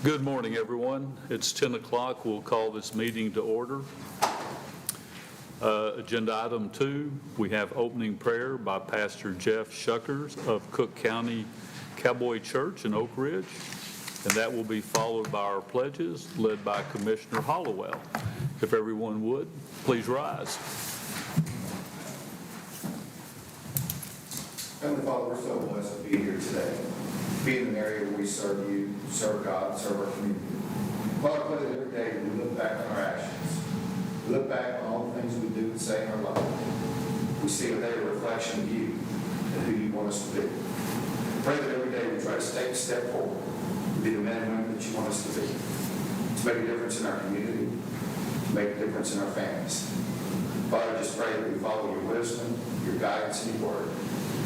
Good morning, everyone. It's 10 o'clock. We'll call this meeting to order. Agenda item 2, we have opening prayer by Pastor Jeff Shuckers of Cooke County Cowboy Church in Oak Ridge, and that will be followed by our pledges led by Commissioner Hollowell. If everyone would, please rise. Heavenly Father, we're so blessed to be here today, be in an area where we serve you, serve God, serve our community. Father, I pray that every day we look back on our actions, we look back on all the things we do and say in our life. We see a day a reflection of you and who you want us to be. Pray that every day we try to take a step forward, to be the men and women that you want us to be, to make a difference in our community, to make a difference in our families. Father, I just pray that we follow your wisdom, your guidance, and your word,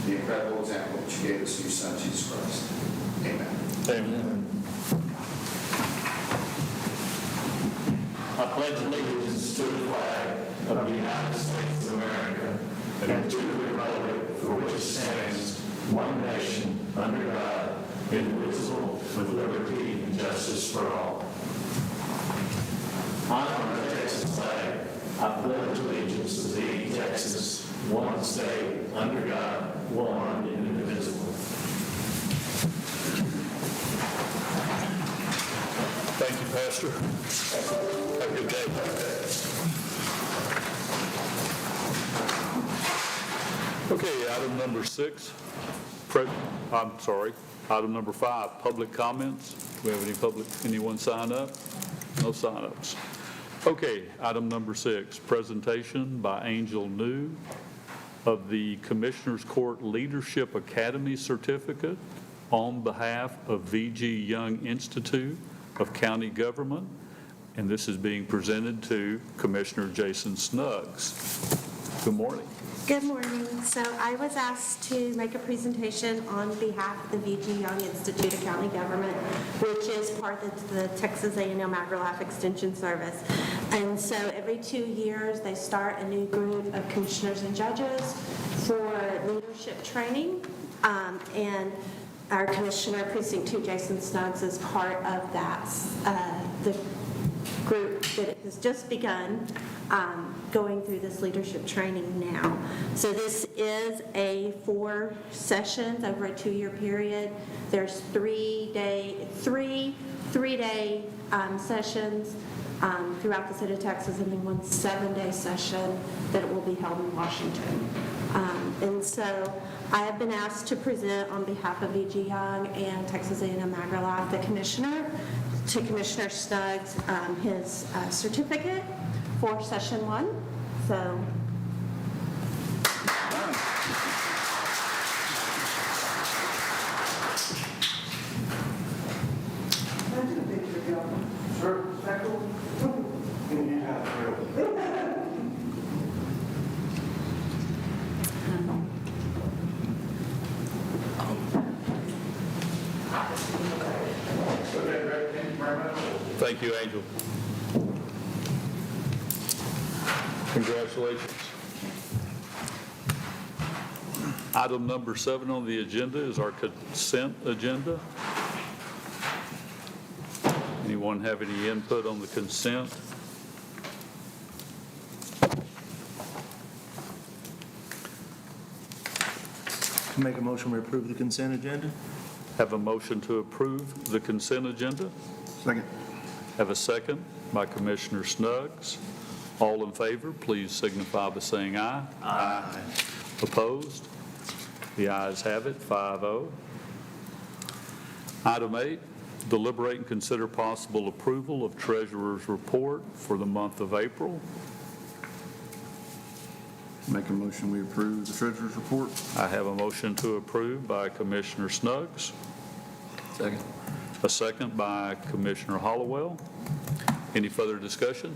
the incredible example that you gave us through your Son, Jesus Christ. Amen. Amen. I pledge allegiance to the flag of the United States of America and to the republic for which it stands, one nation, under God, indivisible, with liberty and justice for all. I honor the Texas flag. I pledge allegiance to thee, Texas, one state, under God, one and indivisible. Thank you, Pastor. Have a good day. Okay, item number 6. Item number 5, public comments. Do we have anyone sign up? No sign-ups. Okay, item number 6, presentation by Angel New of the Commissioners Court Leadership Academy Certificate on behalf of VG Young Institute of County Government, and this is being presented to Commissioner Jason Snuggs. Good morning. Good morning. So I was asked to make a presentation on behalf of the VG Young Institute of County Government, which is part of the Texas A&M AgriLife Extension Service. And so every 2 years, they start a new group of commissioners and judges for leadership training. And our Commissioner, Precinct 2, Jason Snuggs, is part of that, the group that has just begun going through this leadership training now. So this is a 4 sessions over a 2-year period. There's 3-day sessions throughout the state of Texas, and then one 7-day session that will be held in Washington. And so I have been asked to present on behalf of VG Young and Texas A&M AgriLife, the commissioner, to Commissioner Snuggs, his certificate for session 1. So. Sure. Thank you, Angel. Congratulations. Item number 7 on the agenda is our consent agenda. Anyone have any input on the consent? Make a motion to approve the consent agenda. Have a motion to approve the consent agenda. Second. Have a second by Commissioner Snuggs. All in favor, please signify by saying aye. Aye. Opposed? The ayes have it, 5-0. Item 8, deliberate and consider possible approval of Treasurer's report for the month of April. Make a motion we approve the treasurer's report. I have a motion to approve by Commissioner Snuggs. Second. A second by Commissioner Hollowell. Any further discussion?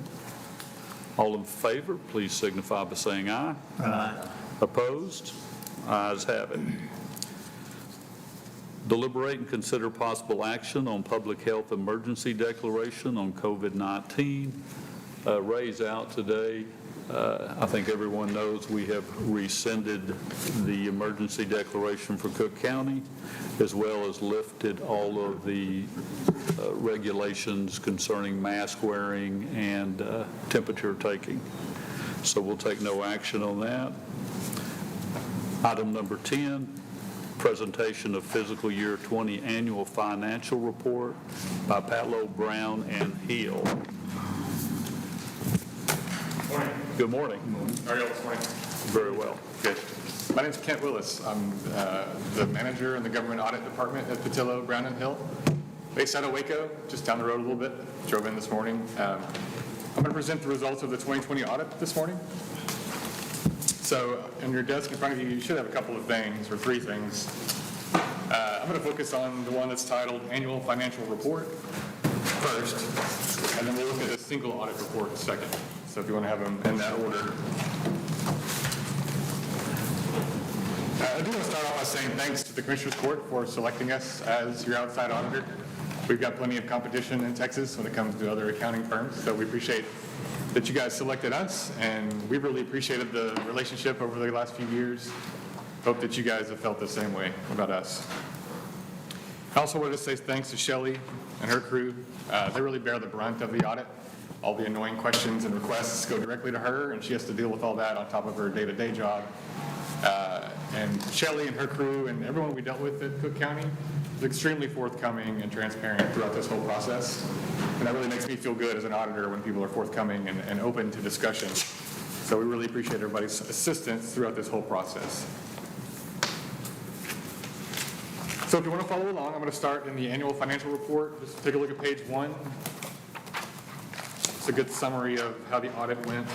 All in favor, please signify by saying aye. Aye. Opposed? Ayes have it. Deliberate and consider possible action on public health emergency declaration on COVID-19. Ray's out today. I think everyone knows we have rescinded the emergency declaration for Cooke County, as well as lifted all of the regulations concerning mask wearing and temperature taking. So we'll take no action on that. Item number 10, presentation of fiscal year 20 annual financial report by Patlow, Brown, and Hill. Morning. Good morning. How are you all this morning? Very well. Good. My name's Kent Willis. I'm the manager in the government audit department at Patillo, Brown and Hill. Based out of Waco, just down the road a little bit. Drove in this morning. I'm going to present the results of the 2020 audit this morning. So on your desk in front of you, you should have a couple of things, or three things. I'm going to focus on the one that's titled Annual Financial Report first, and then we'll look at the single audit report second. So if you want to have them in that order. I do want to start off by saying thanks to the Commissioners Court for selecting us as your outside auditor. We've got plenty of competition in Texas when it comes to other accounting firms, so we appreciate that you guys selected us, and we've really appreciated the relationship over the last few years. Hope that you guys have felt the same way about us. I also wanted to say thanks to Shelley and her crew. They really bear the brunt of the audit. All the annoying questions and requests go directly to her, and she has to deal with all that on top of her day-to-day job. And Shelley and her crew and everyone we dealt with at Cooke County was extremely forthcoming and transparent throughout this whole process. And that really makes me feel good as an auditor when people are forthcoming and open to discussion. So we really appreciate everybody's assistance throughout this whole process. So if you want to follow along, I'm going to start in the annual financial report. Just take a look at page 1. It's a good summary of how the audit went.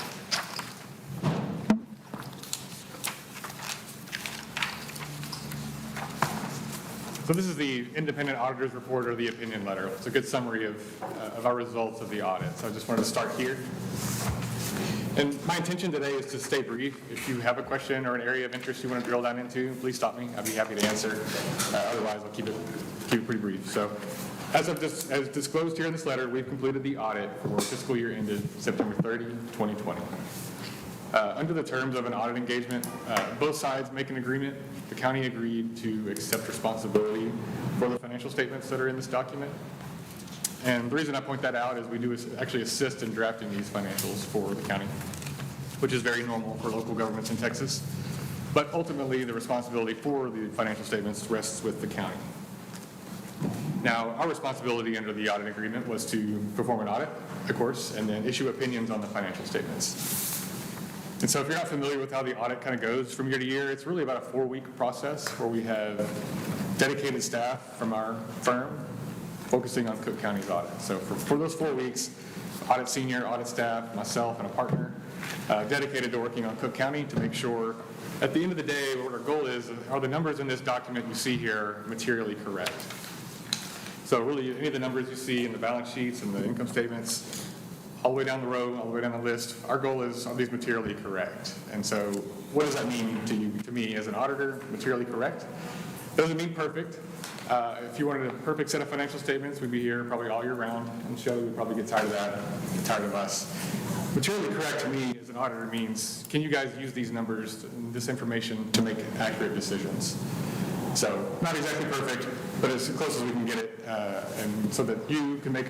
So this is the independent auditor's report, or the opinion letter. It's a good summary of our results of the audit. So I just wanted to start here. And my intention today is to stay brief. If you have a question or an area of interest you want to drill down into, please stop me. I'd be happy to answer. Otherwise, I'll keep it pretty brief. So as disclosed here in this letter, we've completed the audit for fiscal year ended September 30, 2020. Under the terms of an audit engagement, both sides make an agreement. The county agreed to accept responsibility for the financial statements that are in this document. And the reason I point that out is we do actually assist in drafting these financials for the county, which is very normal for local governments in Texas. But ultimately, the responsibility for the financial statements rests with the county. Now, our responsibility under the audit agreement was to perform an audit, of course, and then issue opinions on the financial statements. And so if you're not familiar with how the audit kind of goes from year to year, it's really about a 4-week process where we have dedicated staff from our firm focusing on Cooke County's audit. So for those 4 weeks, audit senior, audit staff, myself, and a partner dedicated to working on Cooke County to make sure at the end of the day, what our goal is, are the numbers in this document you see here materially correct? So really, any of the numbers you see in the balance sheets and the income statements, all the way down the row, all the way down the list, our goal is, are these materially correct? And so what does that mean to me as an auditor, materially correct? Doesn't mean perfect. If you wanted a perfect set of financial statements, we'd be here probably all year round, and Shelley would probably get tired of that, get tired of us. Materially correct to me as an auditor means, can you guys use these numbers, this information, to make accurate decisions? So not exactly perfect, but as close as we can get it, and so that you can make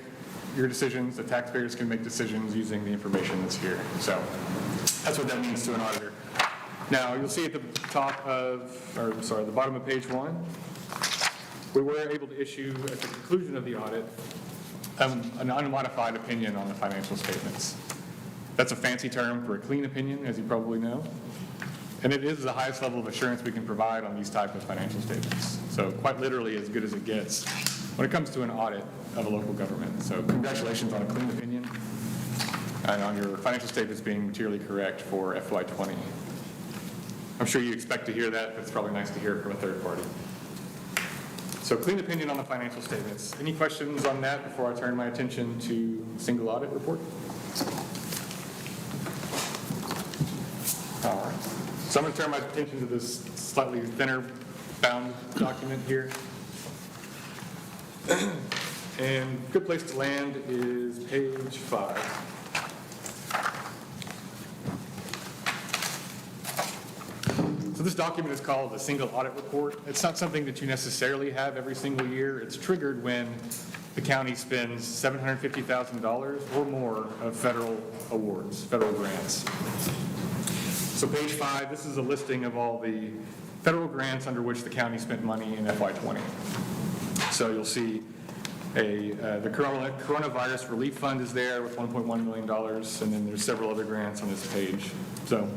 your decisions, the taxpayers can make decisions using the information that's here. So that's what that means to an auditor. Now, you'll see at the the bottom of page 1, we were able to issue, at the conclusion of the audit, an unmodified opinion on the financial statements. That's a fancy term for a clean opinion, as you probably know. And it is the highest level of assurance we can provide on these type of financial statements. So quite literally as good as it gets when it comes to an audit of a local government. So congratulations on a clean opinion and on your financial statements being materially correct for FY20. I'm sure you expect to hear that, but it's probably nice to hear it from a third party. So clean opinion on the financial statements. Any questions on that before I turn my attention to single audit report? All right. So I'm going to turn my attention to this slightly thinner bound document here. And a good place to land is page 5. So this document is called the single audit report. It's not something that you necessarily have every single year. It's triggered when the county spends $750,000 or more of federal awards, federal grants. So page 5, this is a listing of all the federal grants under which the county spent money in FY20. So you'll see the coronavirus relief fund is there with $1.1 million, and then there's several other grants on this page. So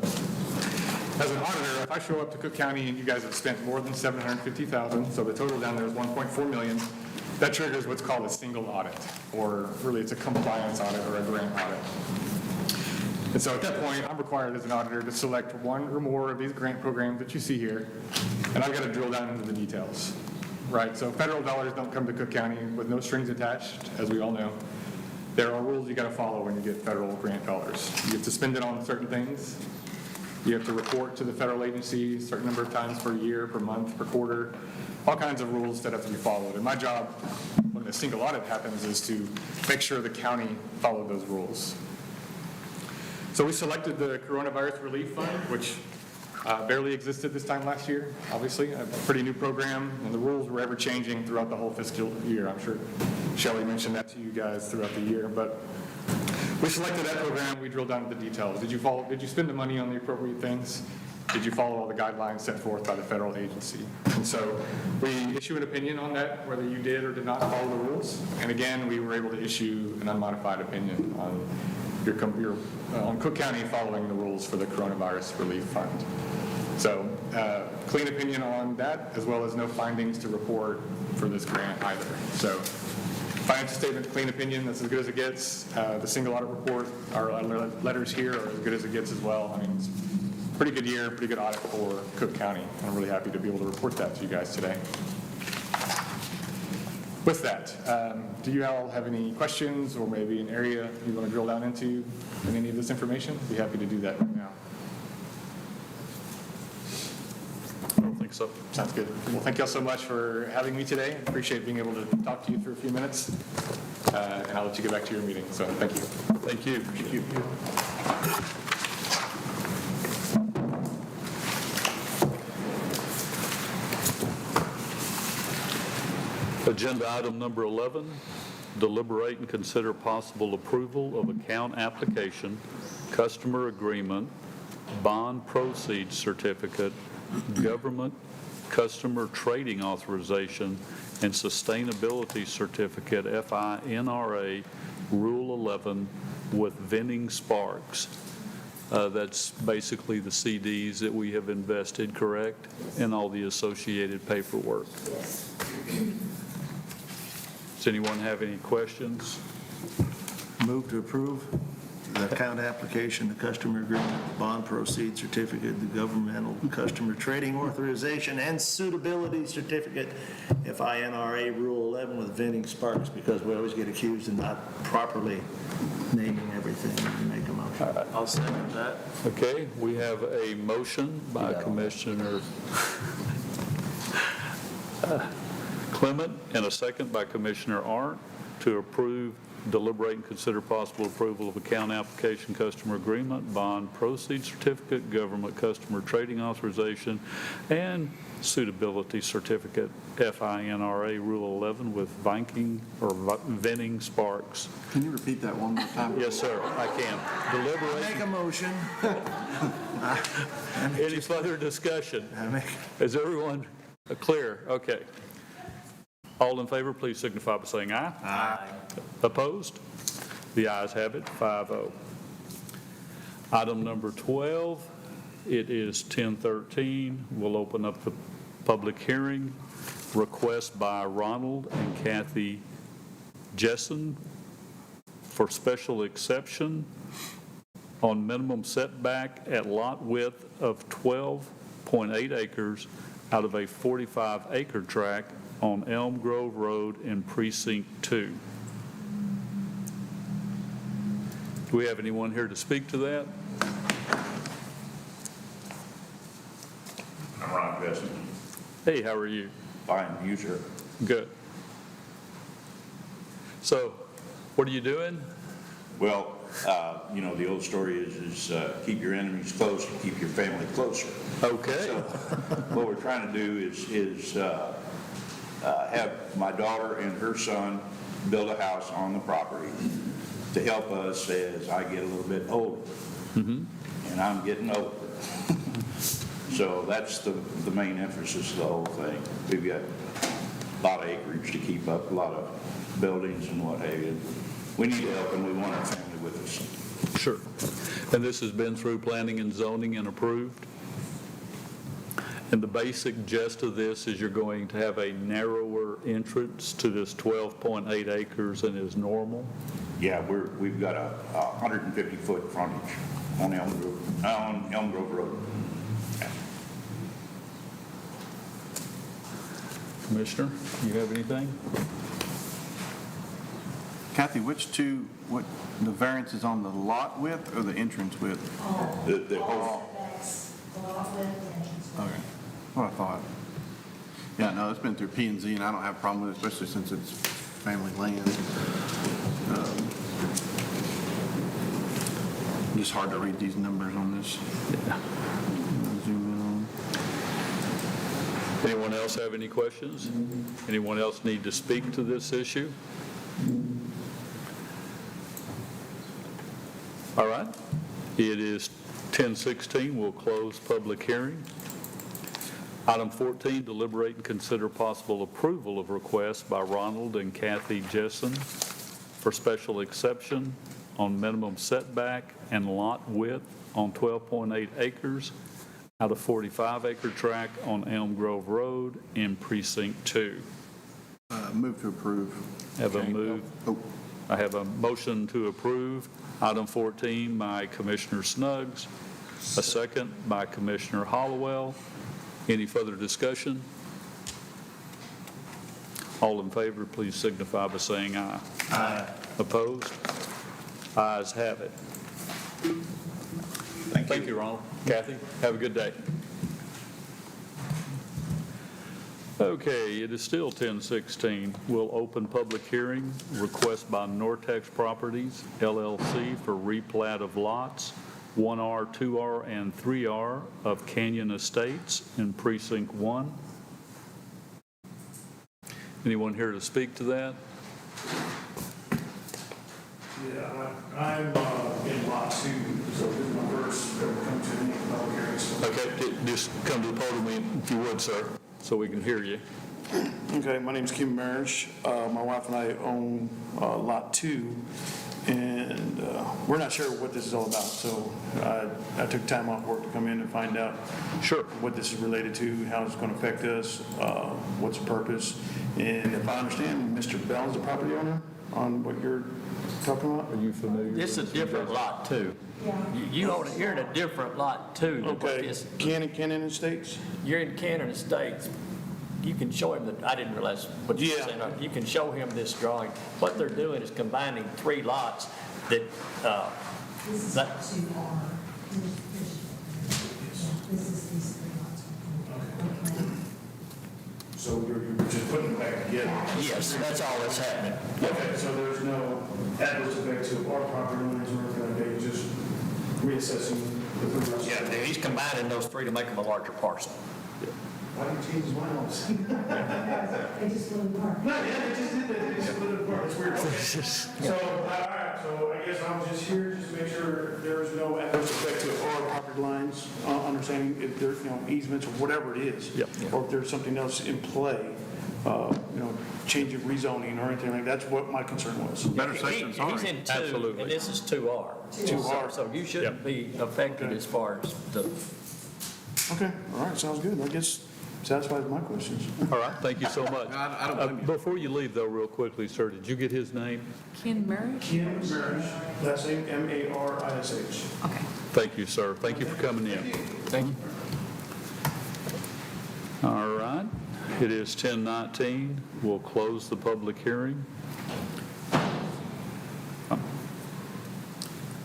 as an auditor, if I show up to Cooke County and you guys have spent more than $750,000, so the total down there is $1.4 million, that triggers what's called a single audit, or really it's a compliance audit or a grant audit. And so at that point, I'm required as an auditor to select one or more of these grant programs that you see here, and I've got to drill down into the details, right? So federal dollars don't come to Cooke County with no strings attached, as we all know. There are rules you got to follow when you get federal grant dollars. You have to spend it on certain things. You have to report to the federal agency a certain number of times per year, per month, per quarter, all kinds of rules that have to be followed. And my job when a single audit happens is to make sure the county followed those rules. So we selected the Coronavirus Relief Fund, which barely existed this time last year, obviously, a pretty new program, and the rules were ever changing throughout the whole fiscal year. I'm sure Shelley mentioned that to you guys throughout the year, but we selected that program, we drilled down to the details. Did you spend the money on the appropriate things? Did you follow all the guidelines set forth by the federal agency? And so we issue an opinion on that, whether you did or did not follow the rules. And again, we were able to issue an unmodified opinion on on Cooke County following the rules for the Coronavirus Relief Fund. So clean opinion on that, as well as no findings to report for this grant either. So financial statement, clean opinion, that's as good as it gets. The single audit report, our letters here are as good as it gets as well. I mean, it's a pretty good year, pretty good audit for Cooke County. I'm really happy to be able to report that to you guys today. With that, do you all have any questions or maybe an area you want to drill down into in any of this information? I'd be happy to do that right now. I don't think so. Sounds good. Well, thank you all so much for having me today. I appreciate being able to talk to you for a few minutes, and I'll let you get back to your meeting. So thank you. Thank you. Thank you. Agenda item number 11, deliberate and consider possible approval of account application, customer agreement, bond proceeds certificate, government customer trading authorization, and sustainability certificate, FINRA, Rule 11, with Vending Sparks. That's basically the CDs that we have invested, correct? And all the associated paperwork. Yes. Does anyone have any questions? Move to approve the account application, the customer agreement, bond proceeds certificate, the governmental customer trading authorization, and suitability certificate, FINRA Rule 11 with Vending Sparks, because we always get accused of not properly naming everything when we make a motion. I'll second that. Okay, we have a motion by Commissioner Clement and a second by Commissioner Arndt to approve, deliberate and consider possible approval of account application, customer agreement, bond proceeds certificate, government customer trading authorization, and suitability certificate, FINRA Rule 11 with Vending Sparks. Can you repeat that one more time? Yes, sir, I can. Deliberate. Make a motion. Any further discussion? I make- Is everyone clear? Okay. All in favor, please signify by saying aye. Aye. Opposed? The ayes have it, 5-0. Item number 12, it is 10:13. We'll open up the public hearing. Request by Ronald and Kathy Jessen for special exception on minimum setback at lot width of 12.8 acres out of a 45-acre tract on Elm Grove Road in Precinct 2. Do we have anyone here to speak to that? I'm Ron Besson. Hey, how are you? Fine, you, sir. Good. So, what are you doing? Well, the old story is keep your enemies close and keep your family closer. Okay. So what we're trying to do is have my daughter and her son build a house on the property to help us as I get a little bit older. And I'm getting older. So that's the main emphasis of the whole thing. We've got a lot of acreage to keep up, a lot of buildings and what have you. We need help and we want our family with us. Sure. And this has been through planning and zoning and approved? And the basic gist of this is you're going to have a narrower entrance to this 12.8 acres than is normal? Yeah, we've got a 150-foot frontage on Elm Grove Road. Commissioner, you have anything? Kathy, what the variance is on the lot width or the entrance width? The whole, Okay, what I thought. Yeah, no, it's been through P and Z, and I don't have a problem with it, especially since it's family land. Just hard to read these numbers on this. Yeah. Zoom in on. Anyone else have any questions? Anyone else need to speak to this issue? All right. It is 10:16. We'll close public hearing. Item 14, deliberate and consider possible approval of request by Ronald and Kathy Jessen for special exception on minimum setback and lot width on 12.8 acres out of 45-acre tract on Elm Grove Road in Precinct 2. Move to approve. I have a motion to approve item 14 by Commissioner Snuggs, a second by Commissioner Hollowell. Any further discussion? All in favor, please signify by saying aye. Aye. Opposed? Ayes have it. Thank you, Ronald. Kathy, have a good day. Okay, it is still 10:16. We'll open public hearing, request by Nortex Properties, LLC, for replat of lots 1R, 2R, and 3R of Canyon Estates in Precinct 1. Anyone here to speak to that? Yeah, I'm in lot 2, so this is my first ever come to any public hearings. Okay, just come to the podium if you would, sir, so we can hear you. Okay, my name's Kim Marish. My wife and I own lot 2, and we're not sure what this is all about, so I took time off work to come in and find out Sure. what this is related to, how it's going to affect us, what's the purpose. And if I understand, Mr. Bell is the property owner on what you're talking about? Are you familiar? This is a different lot too. You own it, you're in a different lot too. than what Okay, this- Cannon Estates? You're in Cannon Estates. You can show him that, I didn't realize what you were Yeah. saying. You can show him this drawing. What they're doing is combining 3 lots that, This is that, 2R. This is these 3 lots. Okay. So you're just putting them back together? yes, that's all that's happening. Okay, so there's no adverse effect to our property lines or anything like that, you're just reassessing the progress? Yeah, he's combining those 3 to make them a larger parcel. Why do you change his mind all of a sudden? They just split them apart. No, yeah, they just did that, they just split it apart, that's weird. Okay. So, all right, so I guess I'm just here just to make sure there's no adverse effect to our property lines, understanding if there's, easements or whatever it is. Yep. Or if there's something else in play, change of rezoning or anything like that, that's what my concern was. Better safe than He's sorry. in 2, Absolutely. and this is 2R. 2R. So you shouldn't be affected as far as the, Okay, all right, sounds good, I guess satisfies my questions. All right, thank you so much. I don't blame you. Before you leave, though, real quickly, sir, did you get his name? Ken Marish? Kim Marish, last name M-A-R-I-S-H. Okay. Thank you, sir. Thank you for coming in. thank you. All right, it is 10:19. We'll close the public hearing.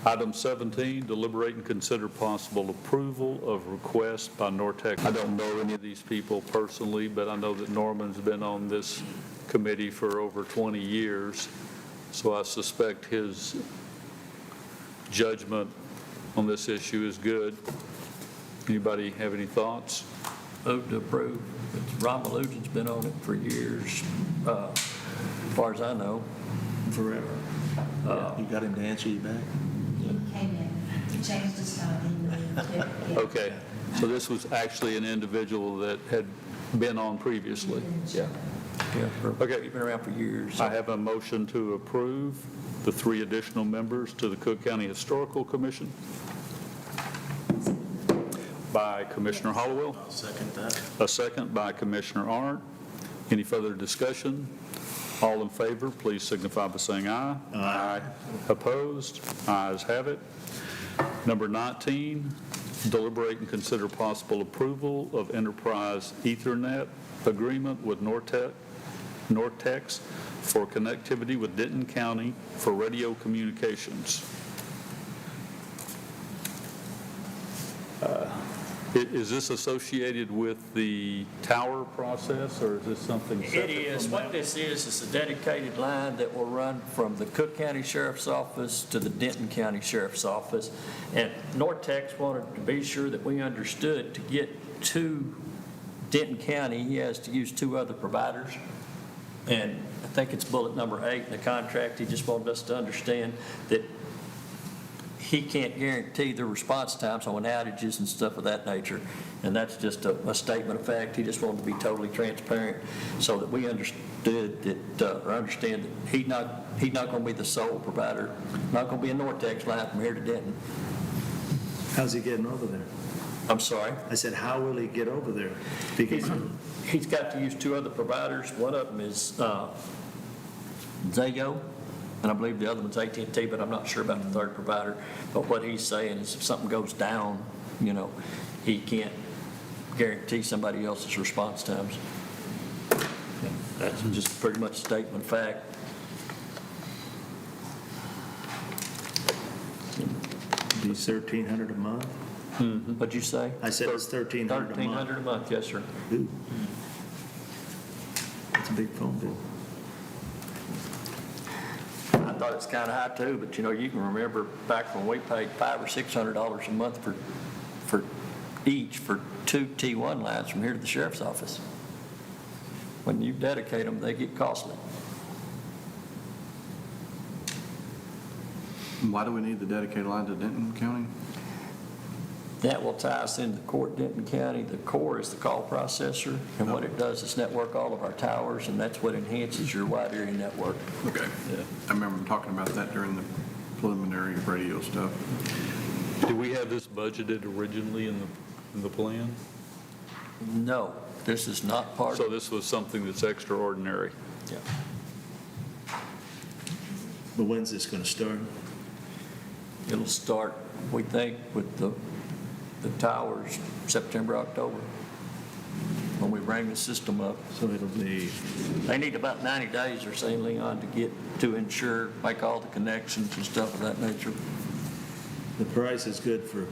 Item 17, deliberate and consider possible approval of request by Nortex. I don't know any of these people personally, but I know that Norman's been on this committee for over 20 years, so I suspect his judgment on this issue is good. Anybody have any thoughts? Move to approve. Ron Malugin's been on it for years, as far as I know. Forever. You got him to answer you back? He came in, he changed his phone, he Okay, so this was actually an individual that had been on previously. Yeah. Yeah, Okay. He's been around for years. I have a motion to approve the 3 additional members to the Cooke County Historical Commission by Commissioner Hollowell. I'll second that. A second by Commissioner Arndt. Any further discussion? All in favor, please signify by saying aye. Aye. Opposed? Ayes have it. Number 19, deliberate and consider possible approval of enterprise Ethernet agreement with Nortex for connectivity with Denton County for radio communications. Is this associated with the tower process, or is this something separate It is. from What that? this is a dedicated line that will run from the Cooke County Sheriff's Office to the Denton County Sheriff's Office. And Nortex wanted to be sure that we understood to get to Denton County, he has to use 2 other providers. And I think it's bullet number 8 in the contract. He just wanted us to understand that he can't guarantee the response times on outages and stuff of that nature. And that's just a statement of fact. He just wanted to be totally transparent so that we understood that, or understand that he's not going to be the sole provider, not going to be a Nortex line from here to Denton. How's he getting over there? I'm sorry. I said, how will he get over there? Because He's got to use 2 other providers. One of them is Zayo, and I believe the other one's AT&T, but I'm not sure about the third provider. But what he's saying is if something goes down, he can't guarantee somebody else's response times. That's just pretty much a statement of fact. be $1,300 a month? What'd you say? I said it's $1,300 a month. $1,300 a month, yes, sir. Ooh. That's a big phone bill. I thought it's kind of high too, but you can remember back when we paid $500 or $600 a month for each for 2 T1 lines from here to the sheriff's office. When you dedicate them, they get costly. Why do we need the dedicated line to Denton County? That will tie us into the court, Denton County. The core is the call processor, and what it does is network all of our towers, and that's what enhances your wide area network. Okay. I remember them talking about that during the preliminary radio stuff. Do we have this budgeted originally in the plan? No, this is not part So of. this was something that's extraordinary. Yeah. But when's this going to start? It'll start, we think, with the towers, September, October, when we bring the system up. So it'll be, They need about 90 days, they're saying, Leon, to ensure, make all the connections and stuff of that nature. the price is good for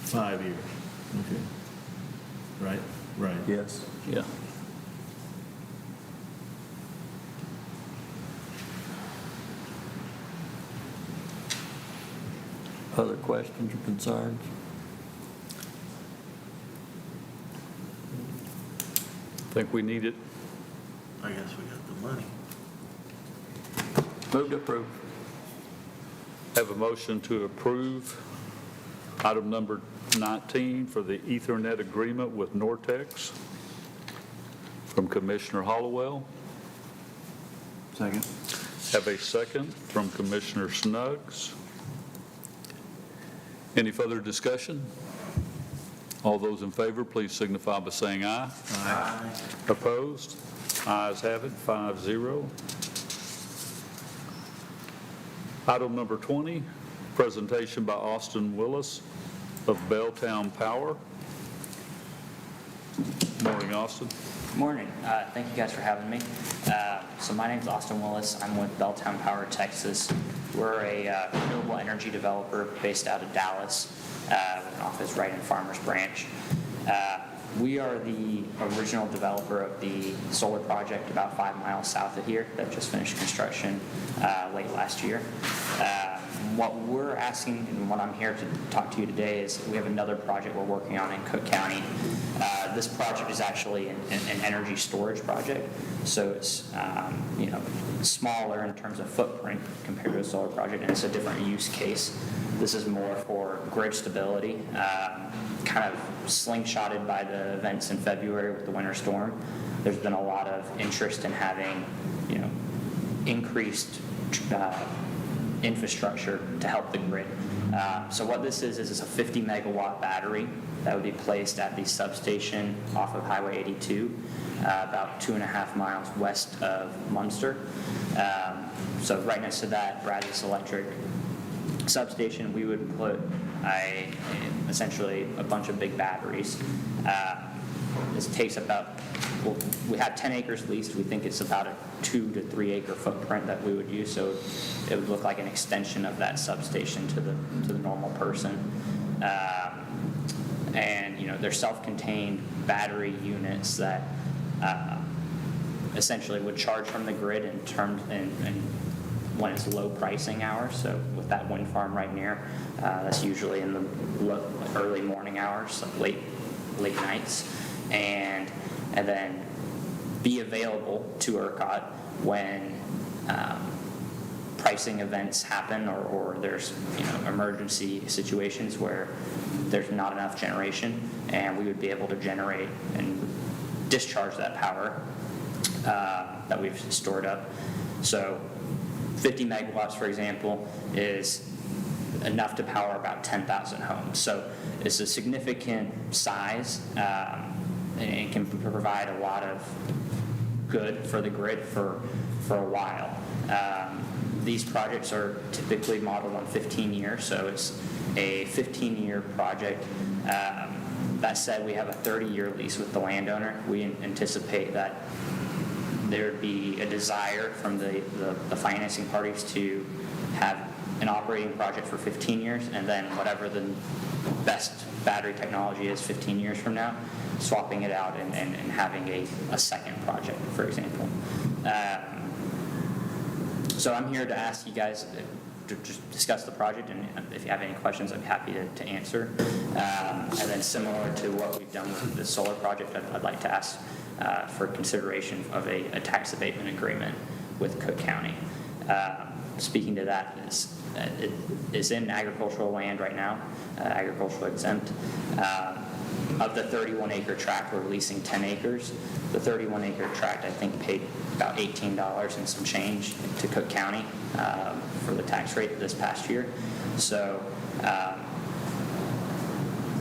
5 years. Okay. Right? Right. Yes. Yeah. Other questions or concerns? Think we need it? I guess we got the money. Move to approve. Have a motion to approve item number 19 for the Ethernet agreement with Nortex from Commissioner Hollowell. Second. Have a second from Commissioner Snuggs. Any further discussion? All those in favor, please signify by saying aye. Aye. Opposed? Ayes have it, 5-0. Item number 20, presentation by Austin Willis of Belltown Power. Morning, Austin. Good morning. Thank you guys for having me. So my name is Austin Willis. I'm with Belltown Power, Texas. We're a renewable energy developer based out of Dallas with an office right in Farmers Branch. We are the original developer of the solar project about 5 miles south of here that just finished construction late last year. What we're asking, and what I'm here to talk to you today, is we have another project we're working on in Cooke County. This project is actually an energy storage project, so it's smaller in terms of footprint compared to a solar project, and it's a different use case. This is more for grid stability, kind of slingshotted by the events in February with the winter storm. There's been a lot of interest in having, increased infrastructure to help the grid. So what this is it's a 50 megawatt battery that would be placed at the substation off of Highway 82, about 2.5 miles west of Munster. So right next to that Bradley's Electric substation, we would put essentially a bunch of big batteries. This takes about, we have 10 acres leased. We think it's about a 2 to 3 acre footprint that we would use, so it would look like an extension of that substation to the normal person. And they're self-contained battery units that essentially would charge from the grid in terms and when it's low pricing hours. So with that wind farm right near, that's usually in the early morning hours, late nights, and then be available to ERCOT when pricing events happen or there's emergency situations where there's not enough generation, and we would be able to generate and discharge that power that we've stored up. So 50 megawatts, for example, is enough to power about 10,000 homes. So it's a significant size, and it can provide a lot of good for the grid for a while. These projects are typically modeled on 15 years, so it's a 15-year project. That said, we have a 30-year lease with the landowner. We anticipate that there'd be a desire from the financing parties to have an operating project for 15 years, and then whatever the best battery technology is 15 years from now, swapping it out and having a second project, for example. So I'm here to ask you guys to just discuss the project, and if you have any questions, I'd be happy to answer. And then similar to what we've done with the solar project, I'd like to ask for consideration of a tax abatement agreement with Cooke County. Speaking to that, it is in agricultural land right now, agricultural exempt. Of the 31-acre tract, we're leasing 10 acres. The 31-acre tract, I think, paid about $18 and some change to Cooke County for the tax rate this past year. So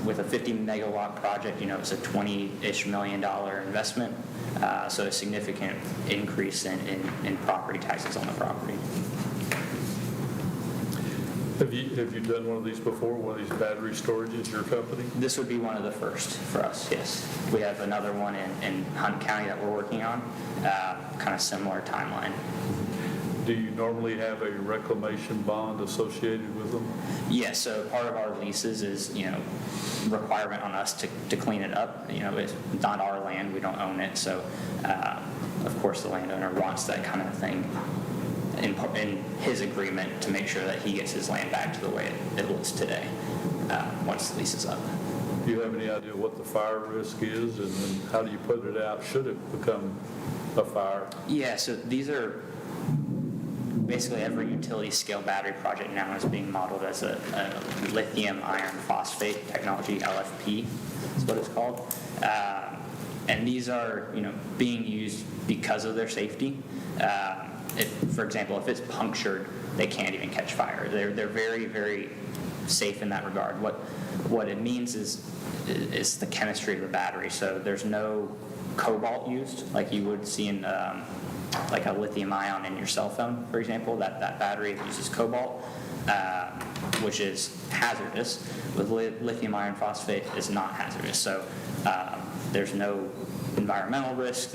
with a 50-megawatt project, it's a $20-ish million investment, so a significant increase in property taxes on the property. Have you done one of these before, one of these battery storages, your company? This would be one of the first for us, yes. We have another one in Hunt County that we're working on, kind of similar timeline. Do you normally have a reclamation bond associated with them? Yes, so part of our leases is, requirement on us to clean it up. It's not our land, we don't own it, so of course the landowner wants that kind of thing in his agreement to make sure that he gets his land back to the way it looks today once the lease is up. Do you have any idea what the fire risk is, and then how do you put it out should it become a fire? Yeah, so these are basically every utility scale battery project now is being modeled as a lithium iron phosphate technology, LFP is what it's called. And these are being used because of their safety. For example, if it's punctured, they can't even catch fire. They're very, very safe in that regard. What it means is the chemistry of the battery. So there's no cobalt used like you would see in like a lithium ion in your cell phone, for example. That battery uses cobalt, which is hazardous. With lithium iron phosphate, is not hazardous. So there's no environmental risk.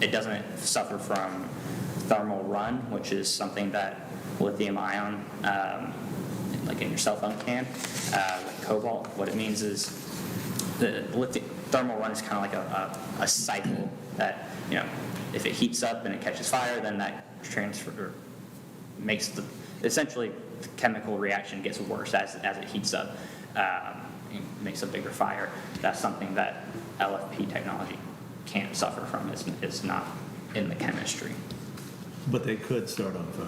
It doesn't suffer from thermal run, which is something that lithium ion, like in your cell phone can, with cobalt. What it means is the thermal run is kind of like a cycle that, if it heats up and it catches fire, then that makes essentially the chemical reaction gets worse as it heats up, and makes a bigger fire. That's something that LFP technology can't suffer from. It's not in the chemistry. But they could start on fire.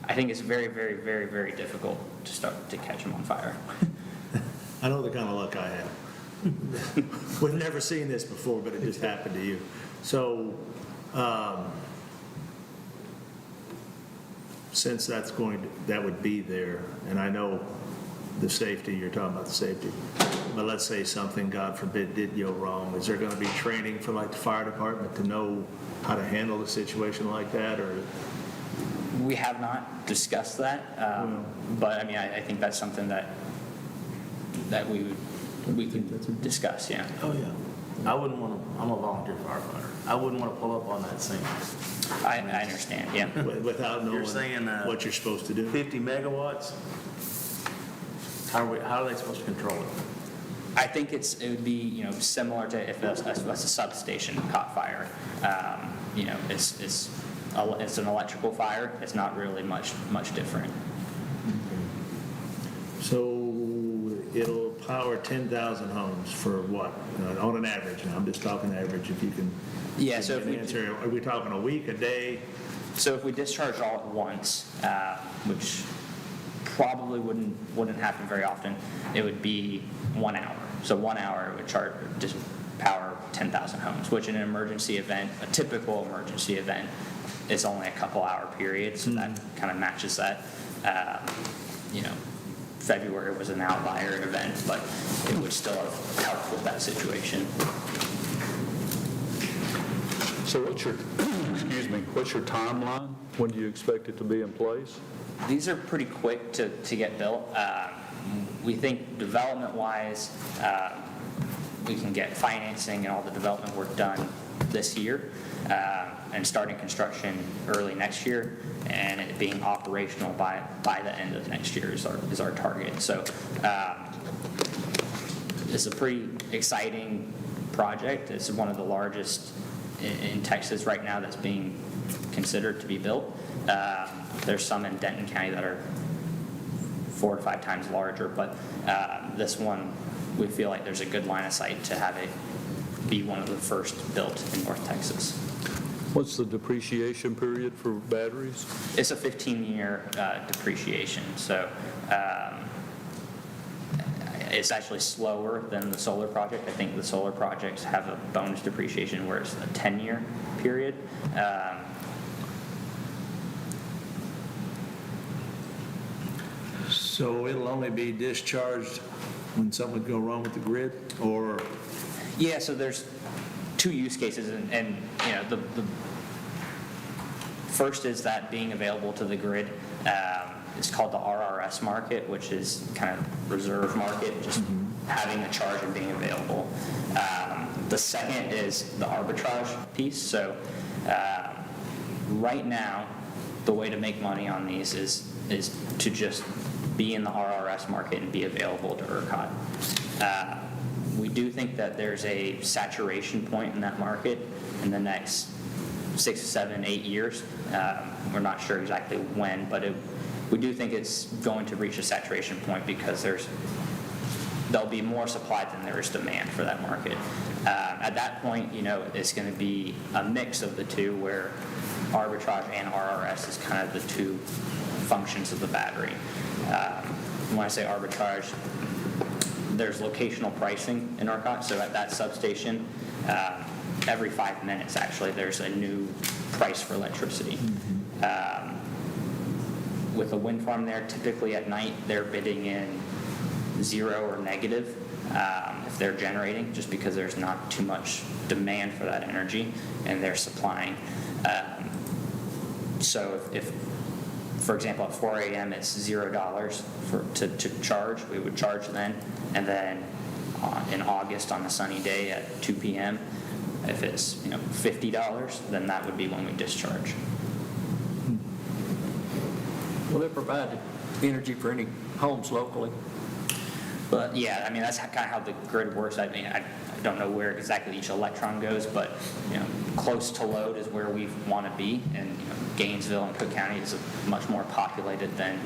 I think it's very, very, very, very difficult to catch them on fire. I know the kind of luck I have. We've never seen this before, but it just happened to you. So, since that would be there, and I know the safety, you're talking about the safety, but let's say something, God forbid, did go wrong, is there going to be training for like the fire department to know how to handle a situation like that, or? We have not discussed that, but I mean, I think that's something that we could discuss, yeah. Oh, yeah. I wouldn't want to, I'm a volunteer firefighter. I wouldn't want to pull up on that scene. I understand, yeah. Without knowing You're saying, what you're supposed to do? 50 megawatts? How are they supposed to control it? I think it would be, similar to if a substation caught fire. It's an electrical fire. It's not really much different. So it'll power 10,000 homes for what? On an average, now I'm just talking average, if you can. Yeah, so if we answer, are we talking a week, a day? So if we discharge all at once, which probably wouldn't happen very often, it would be 1 hour. So 1 hour would just power 10,000 homes, which in an emergency event, a typical emergency event, is only a couple hour period. So that kind of matches that. February was an outlier event, but it would still have helped with that situation. So what's your timeline? When do you expect it to be in place? These are pretty quick to get built. We think development-wise, we can get financing and all the development work done this year, and starting construction early next year, and it being operational by the end of next year is our target. So it's a pretty exciting project. It's one of the largest in Texas right now that's being considered to be built. There's some in Denton County that are 4 to 5 times larger, but this one, we feel like there's a good line of sight to have it be one of the first built in North Texas. What's the depreciation period for batteries? It's a 15-year depreciation, so it's actually slower than the solar project. I think the solar projects have a bonus depreciation where it's a 10-year period. So it'll only be discharged when something would go wrong with the grid, or? Yeah, so there's 2 use cases, and the first is that being available to the grid. It's called the RRS market, which is kind of reserve market, just having the charge and being available. The second is the arbitrage piece. So right now, the way to make money on these is to just be in the RRS market and be available to ERCOT. We do think that there's a saturation point in that market in the next 6, 7, 8 years. We're not sure exactly when, but we do think it's going to reach a saturation point because there'll be more supply than there is demand for that market. At that point, it's going to be a mix of the two, where arbitrage and RRS is kind of the 2 functions of the battery. When I say arbitrage, there's locational pricing in ERCOT, so at that substation, every 5 minutes, actually, there's a new price for electricity. With a wind farm there, typically at night, they're bidding in 0 or negative if they're generating, just because there's not too much demand for that energy, and they're supplying. So if for example, at 4 a.m. it's $0 to charge. We would charge then, and then in August on a sunny day at 2 p.m., if it's $50, then that would be when we discharge. Well, they provide energy for any homes locally. But yeah, I mean that's kind of how the grid works. I mean, don't know where exactly each electron goes, but, close to load is where we want to be. And, Gainesville and Cooke County is much more populated than,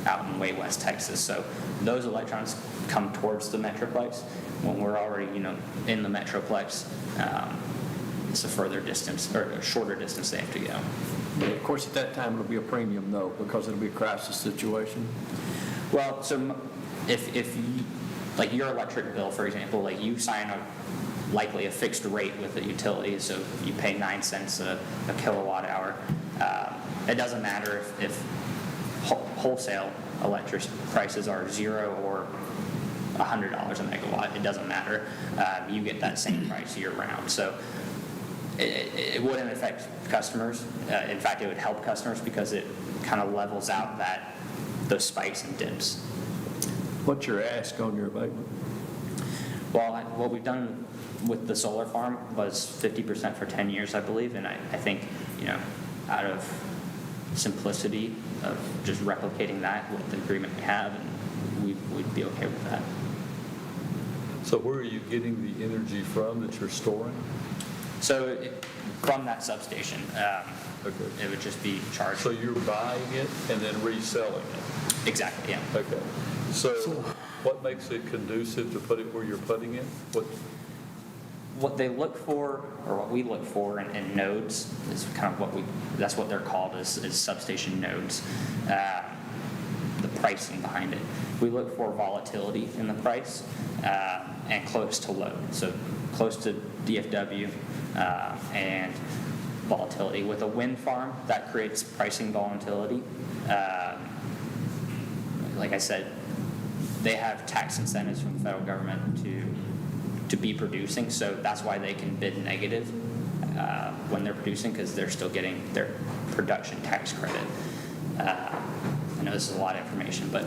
out in way west Texas. So those electrons come towards the metroplex. When we're already, in the metroplex, it's a further distance, or a shorter distance they have to go. But of course, at that time, it'll be a premium though, because it'll be a crisis situation. Well, so if you, like your electric bill, for example, like you sign likely a fixed rate with the utility, so you pay 9 cents a kilowatt hour. It doesn't matter if wholesale electric prices are $0 or $100 a megawatt. It doesn't matter. You get that same price year round. So it wouldn't affect customers. In fact, it would help customers because it kind of levels out those spikes and dips. What's your ask on your abatement? Well, what we've done with the solar farm was 50% for 10 years, I believe, and I think, out of simplicity of just replicating that with the agreement we have, and we'd be okay with that. So where are you getting the energy from that you're storing? So from that substation, Okay. it would just be charged. So you're buying it and then reselling it? Exactly, yeah. Okay. So what makes it conducive to put it where you're putting it? What they look for, or what we look for in nodes, is kind of that's what they're called, is substation nodes. The pricing behind it. We look for volatility in the price and close to load. So close to DFW and volatility. With a wind farm, that creates pricing volatility. Like I said, they have tax incentives from the federal government to be producing, so that's why they can bid negative when they're producing, because they're still getting their production tax credit. I know this is a lot of information, but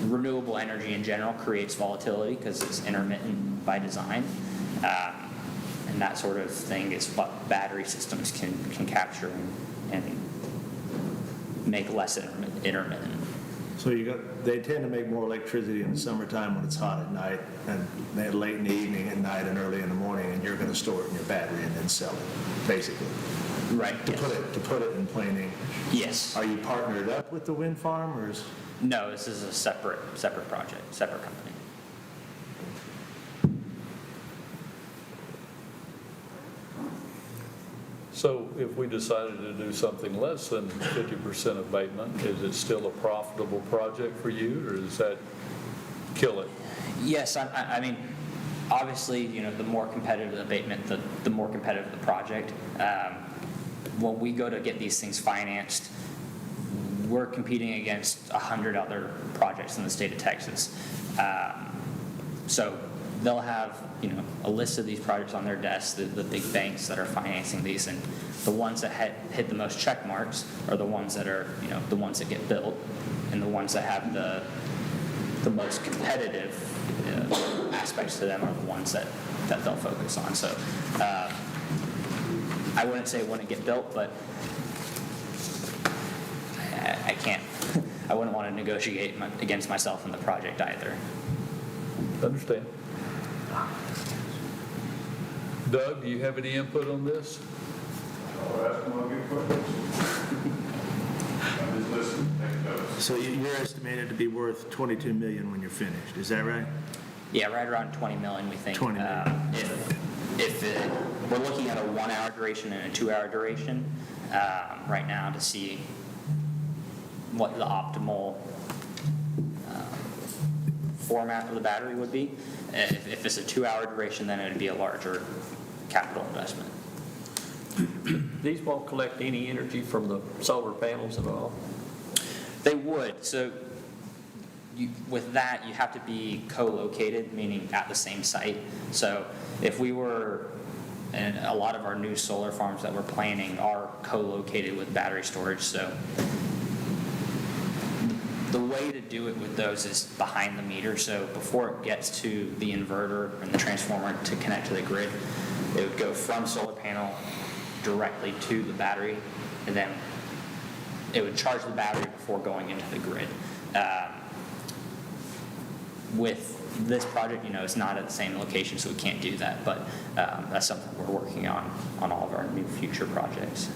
renewable energy in general creates volatility because it's intermittent by design, and that sort of thing is what battery systems can capture and make less intermittent. So they tend to make more electricity in the summertime when it's hot at night, and then late in the evening, at night, and early in the morning, and you're going to store it in your battery and then sell it, basically. Right. To put it in plain English. Yes. Are you partnered up with the wind farm, or is? No, this is a separate project, separate company. So if we decided to do something less than 50% abatement, is it still a profitable project for you, or does that kill it? Yes, I mean, obviously, the more competitive the abatement, the more competitive the project. When we go to get these things financed, we're competing against 100 other projects in the state of Texas. So they'll have, a list of these projects on their desk, the big banks that are financing these, and the ones that hit the most check marks are the ones that are, the ones that get built, and the ones that have the most competitive aspects to them are the ones that they'll focus on. So I wouldn't say it wouldn't get built, but I can't. I wouldn't want to negotiate against myself in the project either. Understand. Doug, do you have any input on this? I'll ask them all good questions. I'm just listening, take notes. So you're estimated to be worth $22 million when you're finished, is that right? Yeah, right around 20 million, we think. 20 million. We're looking at a 1 hour duration and a 2 hour duration right now to see what the optimal format of the battery would be. If it's a 2 hour duration, then it would be a larger capital investment. These won't collect any energy from the solar panels at all? They would. So with that, you have to be co-located, meaning at the same site. So if we were, and a lot of our new solar farms that we're planning are co-located with battery storage. So the way to do it with those is behind the meter. So before it gets to the inverter and the transformer to connect to the grid, it would go from solar panel directly to the battery, and then it would charge the battery before going into the grid. with this project, it's not at the same location, so we can't do that, but that's something we're working on all of our new future projects.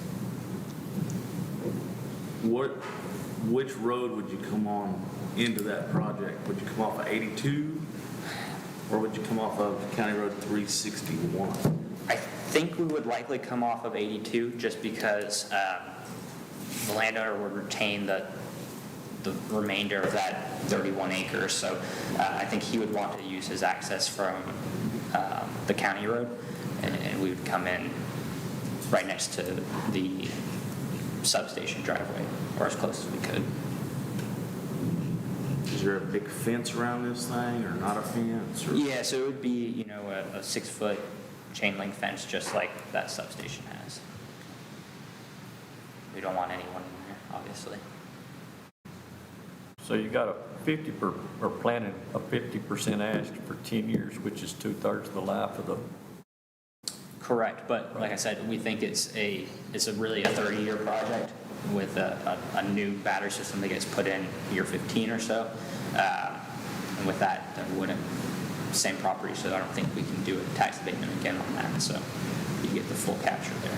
Which road would you come on into that project? Would you come off of 82? Or would you come off of County Road 361? I think we would likely come off of 82 just because the landowner would retain the remainder of that 31 acres. So I think he would want to use his access from the county road, and we would come in right next to the substation driveway, or as close as we could. Is there a big fence around this thing, or not a fence? Or? Yeah, so it would be, a 6-foot chain link fence, just like that substation has. We don't want anyone in there, obviously. So you got or planning a 50% ash for 10 years, which is 2/3 of the life of the. Correct, but like I said, we think it's really a 30-year project with a new battery system that gets put in year 15 or so. And with that, there wouldn't, same property, so I don't think we can do a tax abatement again on that, so you get the full capture there.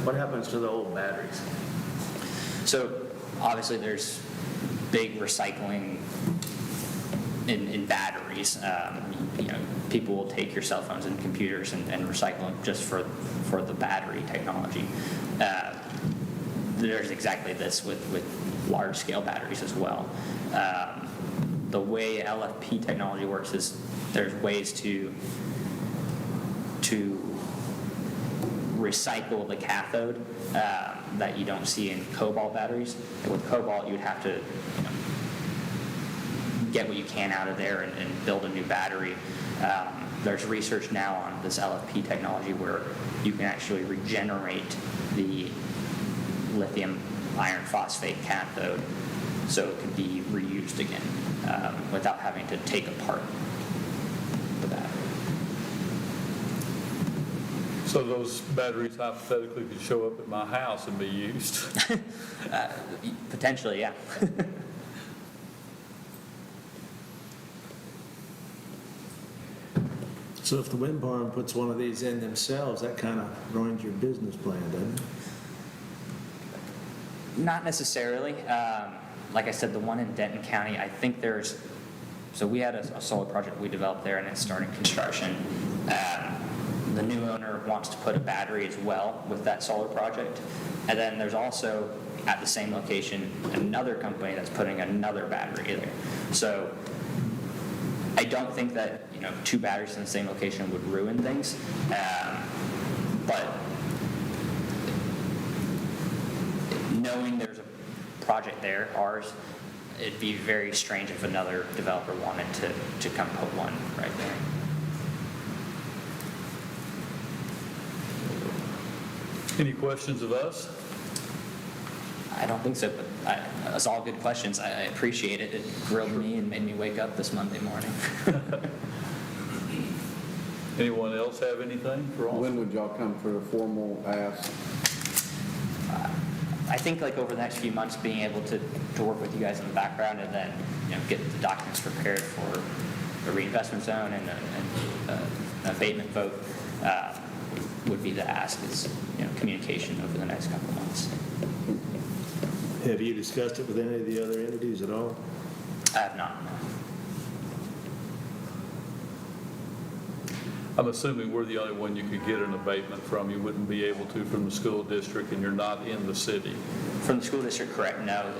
What happens to the old batteries? So obviously there's big recycling in batteries. People will take your cell phones and computers and recycle them just for the battery technology. There's exactly this with large scale batteries as well. The way LFP technology works is there's ways to recycle the cathode that you don't see in cobalt batteries. And with cobalt, you'd have to get what you can out of there and build a new battery. There's research now on this LFP technology where you can actually regenerate the lithium iron phosphate cathode so it can be reused again without having to take apart the battery. So those batteries hypothetically could show up at my house and be used? Potentially, yeah. So if the wind farm puts one of these in themselves, that kind of ruins your business plan, doesn't it? Not necessarily. Like I said, the one in Denton County, I think so we had a solar project we developed there and it's starting construction. The new owner wants to put a battery as well with that solar project. And then there's also, at the same location, another company that's putting another battery there. So I don't think that, two batteries in the same location would ruin things. But knowing there's a project there, ours, it'd be very strange if another developer wanted to come put one right there. Any questions of us? I don't think so, but it's all good questions. I appreciate it. It grilled me and made me wake up this Monday morning. Anyone else have anything for all? When would y'all come for a formal ask? I think over the next few months, being able to work with you guys in the background and then get the documents prepared for a reinvestment zone and an abatement vote would be the ask. Is communication over the next couple of months. Have you discussed it with any of the other entities at all? I have not. No. I'm assuming we're the only one you could get an abatement from. You wouldn't be able to from the school district, and you're not in the city. From the school district, correct. No,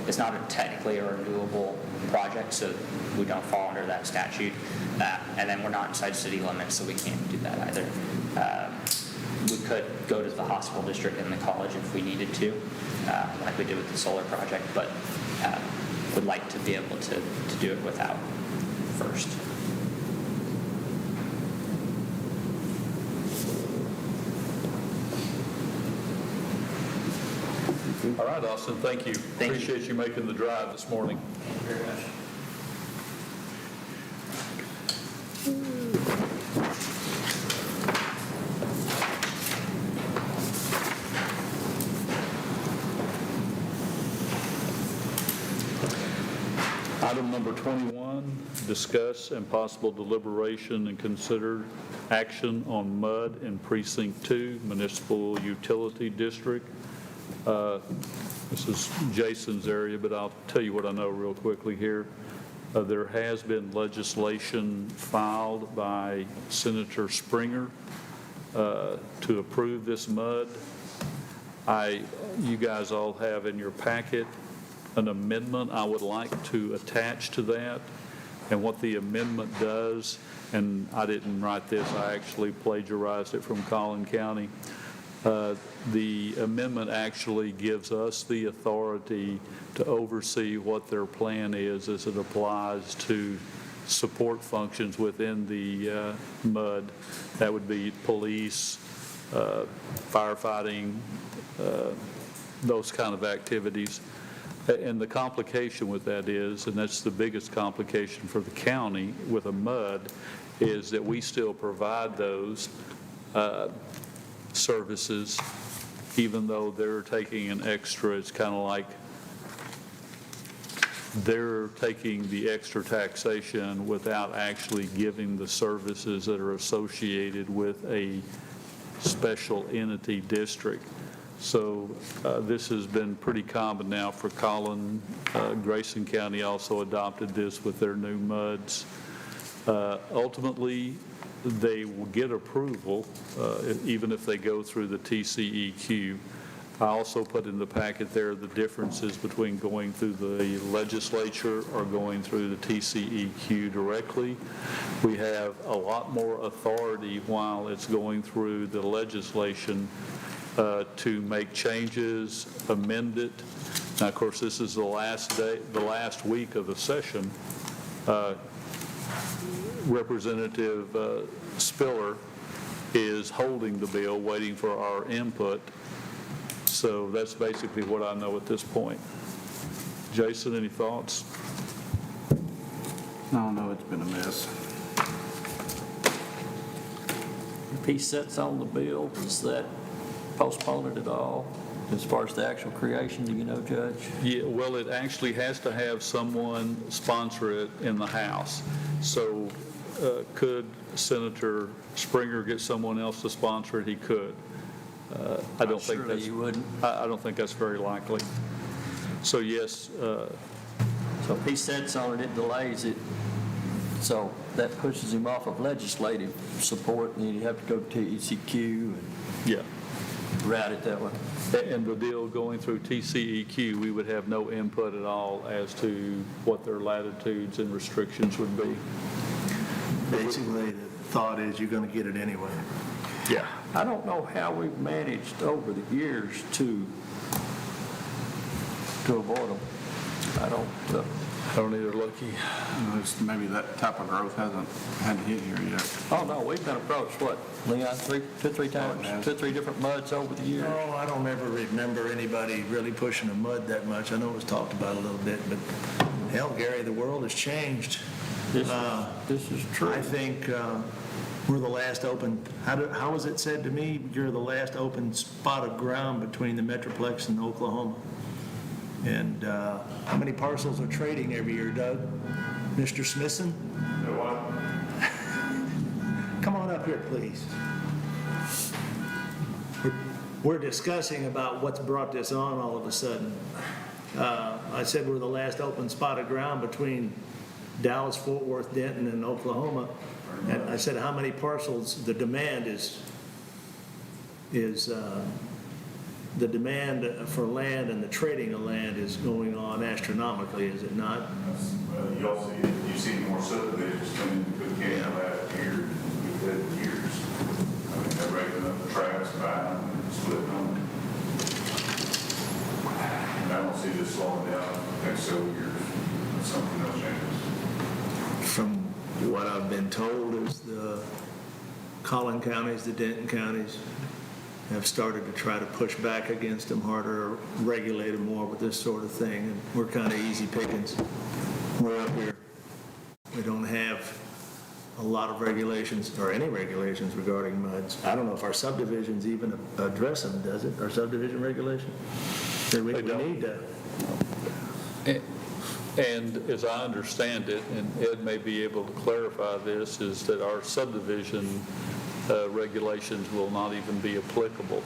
it's not technically a renewable project, so we don't fall under that statute. And then we're not inside city limits, so we can't do that either. We could go to the hospital district and the college if we needed to, like we did with the solar project, but would like to be able to do it without first. All right, Austin, thank you. Thank you. Appreciate you making the drive this morning. Thank you very much. number 21, discuss and possible deliberation and consider action on mud in Precinct 2 Municipal Utility District. This is Jason's area, but I'll tell you what I know real quickly here. There has been legislation filed by Senator Springer to approve this mud. You guys all have in your packet an amendment I would like to attach to that. And what the amendment does, and I didn't write this, I actually plagiarized it from Collin County. The amendment actually gives us the authority to oversee what their plan is as it applies to support functions within the MUD. That would be police, firefighting, those kind of activities. And the complication with that is, and that's the biggest complication for the county with a MUD, is that we still provide those services, even though they're taking an extra. It's kind of like they're taking the extra taxation without actually giving the services that are associated with a special entity district. So this has been pretty common now for Collin. Grayson County also adopted this with their new MUDs. Ultimately, they will get approval even if they go through the TCEQ. I also put in the packet there the differences between going through the legislature or going through the TCEQ directly. We have a lot more authority while it's going through the legislation to make changes, amend it. Now, of course, this is the last week of the session. Representative Spiller is holding the bill, waiting for our input. So that's basically what I know at this point. Jason, any thoughts? No, it's been a mess. If he sets on the bill, does that postpone it at all? As far as the actual creation, do you know, Judge? Yeah, well, it actually has to have someone sponsor it in the House. So could Senator Springer get someone else to sponsor it? He could. I don't think Surely that's. you wouldn't. I don't think that's very likely. So yes. So if he sets on it, it delays it. So that pushes him off of legislative support, and then you have to go to TCEQ and Yeah. route it that way. And the deal going through TCEQ, we would have no input at all as to what their latitudes and restrictions would be. Basically, the thought is you're going to get it anyway. Yeah. I don't know how we've managed over the years to avoid them. I don't either, Lucky. Maybe that type of growth hasn't had to hit here yet. Oh, no, we've been approached, what, Leon, two or three times? it has. 2 or 3 different MUDs over the years? No, I don't ever remember anybody really pushing the mud that much. I know it was talked about a little bit, but hell, Gary, the world has changed. This is true. I think we're the last open, how was it said to me? You're the last open spot of ground between the Metroplex and Oklahoma. And how many parcels are trading every year, Doug? Mr. Smithson? Come on up here, please. We're discussing about what's brought this on all of a sudden. I said we're the last open spot of ground between Dallas, Fort Worth, Denton, and Oklahoma. And I said, how many parcels? The demand is the demand for land and the trading of land is going on astronomically, is it not? You also, you've seen more subdivisions come into Cooke County last year than we've had in years. I mean, they're breaking up the tracks, buying them, and splitting them. And I don't see this slowing down in the next several years. Something else changes. From what I've been told is the Collin counties, the Denton counties have started to try to push back against them harder, or regulate them more with this sort of thing. And we're kind of easy pickings. We're up here. We don't have a lot of regulations or any regulations regarding MUDs. I don't know if our subdivisions even address them, does it? Our subdivision regulation? That we They don't. need to. And as I understand it, and Ed may be able to clarify this, is that our subdivision regulations will not even be applicable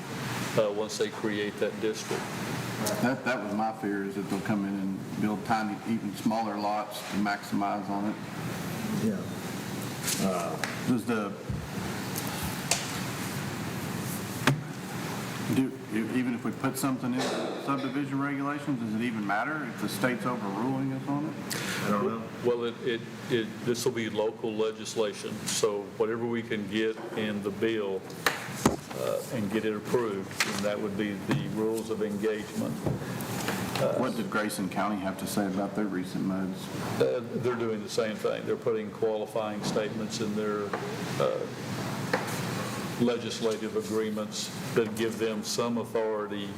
once they create that district. That was my fear, is that they'll come in and build tiny, even smaller lots to maximize on it. Yeah. Does even if we put something in subdivision regulations, does it even matter if the state's overruling us on it? I don't know. Well, this will be local legislation, so whatever we can get in the bill and get it approved, and that would be the rules of engagement. What did Grayson County have to say about their recent modes? They're doing the same thing. They're putting qualifying statements in their legislative agreements that give them some authority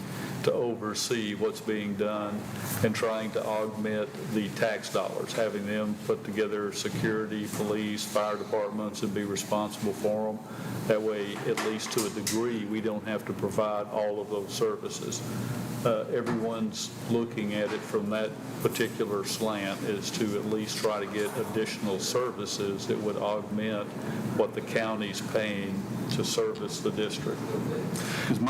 to oversee what's being done and trying to augment the tax dollars, having them put together security, police, fire departments, and be responsible for them. That way, at least to a degree, we don't have to provide all of those services. Everyone's looking at it from that particular slant, is to at least try to get additional services that would augment what the county's paying to service the district. Because a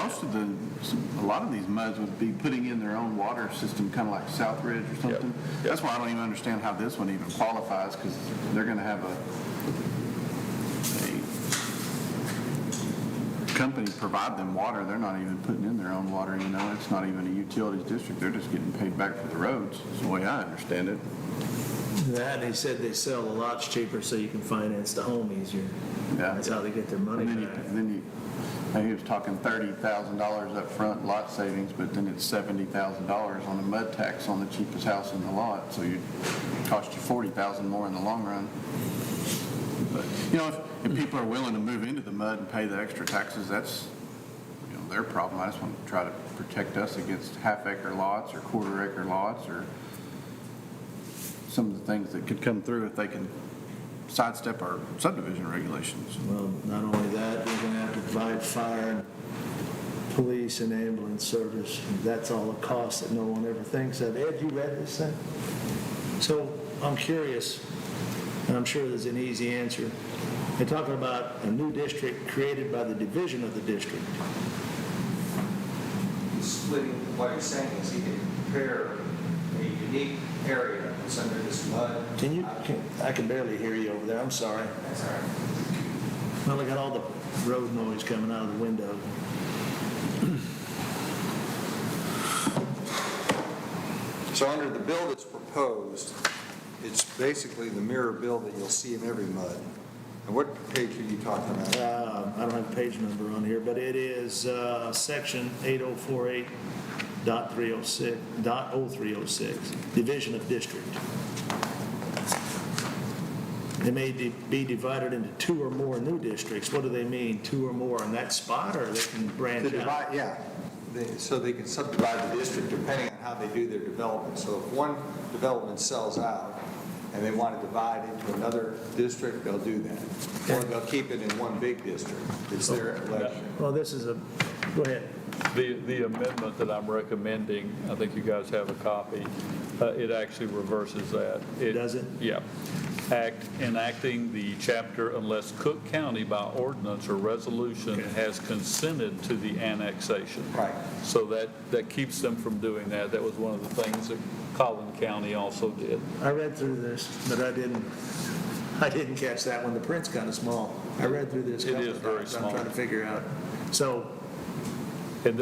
lot of these MUDs would be putting in their own water system, kind of like Southridge or something. Yep. That's why I don't even understand how this one even qualifies, because they're going to have a company provide them water. They're not even putting in their own water, It's not even a utilities district. They're just getting paid back for the roads. That's the way I understand it. That, and he said they sell the lots cheaper so you can finance the home easier. Yeah. That's how they get their money back. He was talking $30,000 up front lot savings, but then it's $70,000 on the mud tax on the cheapest house in the lot. So it cost you $40,000 more in the long run. But, if people are willing to move into the mud and pay the extra taxes, that's, their problem. I just want to try to protect us against half-acre lots or quarter-acre lots or some of the things that could come through if they can sidestep our subdivision regulations. Well, not only that, we're going to have to provide fire and police and ambulance service. That's all a cost that no one ever thinks of. Ed, you read this thing? So I'm curious, and I'm sure there's an easy answer. They're talking about a new district created by the division of the district. Splitting, what you're saying is he can compare a unique area that's under this mud. I can barely hear you over there. I'm sorry. That's all right. Well, I got all the road noise coming out of the window. So under the bill that's proposed, it's basically the mirror bill that you'll see in every mud. And what page are you talking about? I don't have a page number on here, but it is section 8048.306, division of district. They may be divided into two or more new districts. What do they mean, two or more in that spot, or they can branch out? Yeah, so they can subdivide the district depending on how they do their development. So if one development sells out and they want to divide into another district, they'll do that. Or they'll keep it in one big district. It's their election. Well, this is go ahead. The amendment that I'm recommending, I think you guys have a copy, it actually reverses that. Does it? Yeah. Enacting the chapter unless Cooke County by ordinance or resolution has consented to the annexation. Right. So that keeps them from doing that. That was one of the things that Collin County also did. I read through this, but I didn't catch that one. The print's kind of small. I read through this. It is very small. I'm trying to figure out. So, And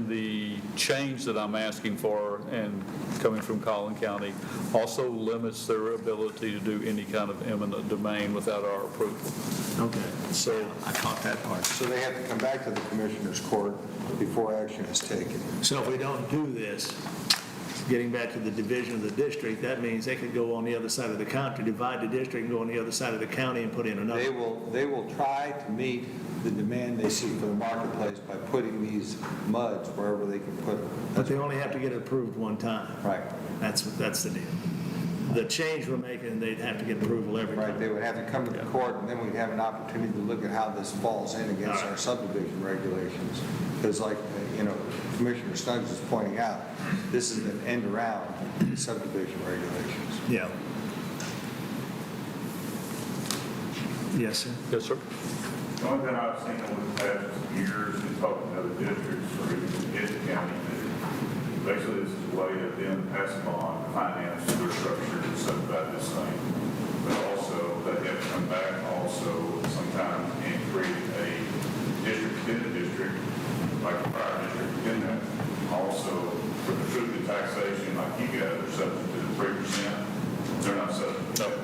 the change that I'm asking for, and coming from Collin County, also limits their ability to do any kind of eminent domain without our approval. okay. So I caught that part. So they have to come back to the Commissioners Court before action is taken. So if we don't do this, getting back to the division of the district, that means they could go on the other side of the county, divide the district and go on the other side of the county and put in another. They will try to meet the demand they see for the marketplace by putting these muds wherever they can put them. But they only have to get it approved one time. Right. That's the deal. The change we're making, they'd have to get approval every Right, time. they would have to come to the court, and then we'd have an opportunity to look at how this falls in against All right. our subdivision regulations. Because like, Commissioner Snuggs is pointing out, this is an end around subdivision regulations. Yeah. Yes, sir. Yes, sir. The only thing I've seen over the past years in talking to other districts or even in the county, that basically this is a way of them passing on finance their structure and stuff about this thing. But also, they have to come back also sometimes and create a district within a district, like a prior district within that. Also, for the truth of taxation, like you guys are subject to the 3%, they're not subject to that.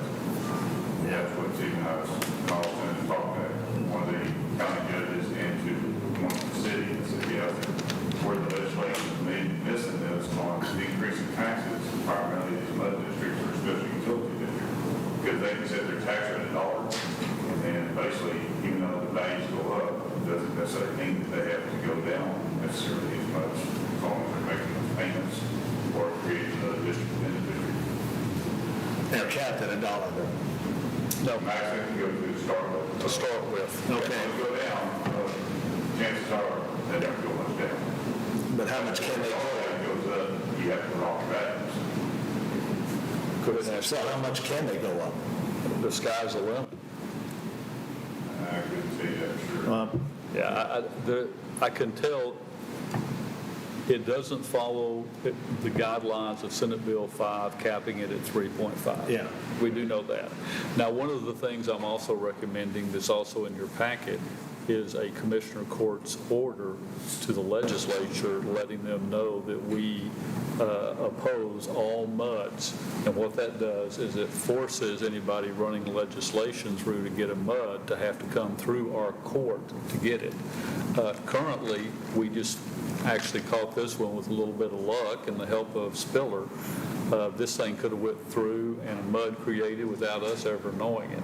Yeah, that's what Steve and I was talking to one of the county judges and to one of the city and said, yeah, where the legislation may be missing is on the increase in taxes, primarily these mud districts or special utility districts, because they can set their tax rate $1, and then basically, even though the values go up, it doesn't necessarily mean that they have to go down necessarily as much, as long as they're making those payments or creating another district within the district. They're capped at $1 though. No. Max, they can go to start with. Okay. If they go down, chances are they don't go much down. But how much can they All go? that goes up, you have to put off values. So how much can they go up? The sky's the limit. I couldn't say that for sure. Yeah, I can tell it doesn't follow the guidelines of Senate Bill 5, capping it at 3.5. Yeah. We do know that. Now, one of the things I'm also recommending that's also in your packet is a Commissioner Court's order to the legislature letting them know that we oppose all MUDs. And what that does is it forces anybody running legislation through to get a MUD to have to come through our court to get it. Currently, we just actually caught this one with a little bit of luck and the help of Spiller. This thing could have went through and a MUD created without us ever knowing it.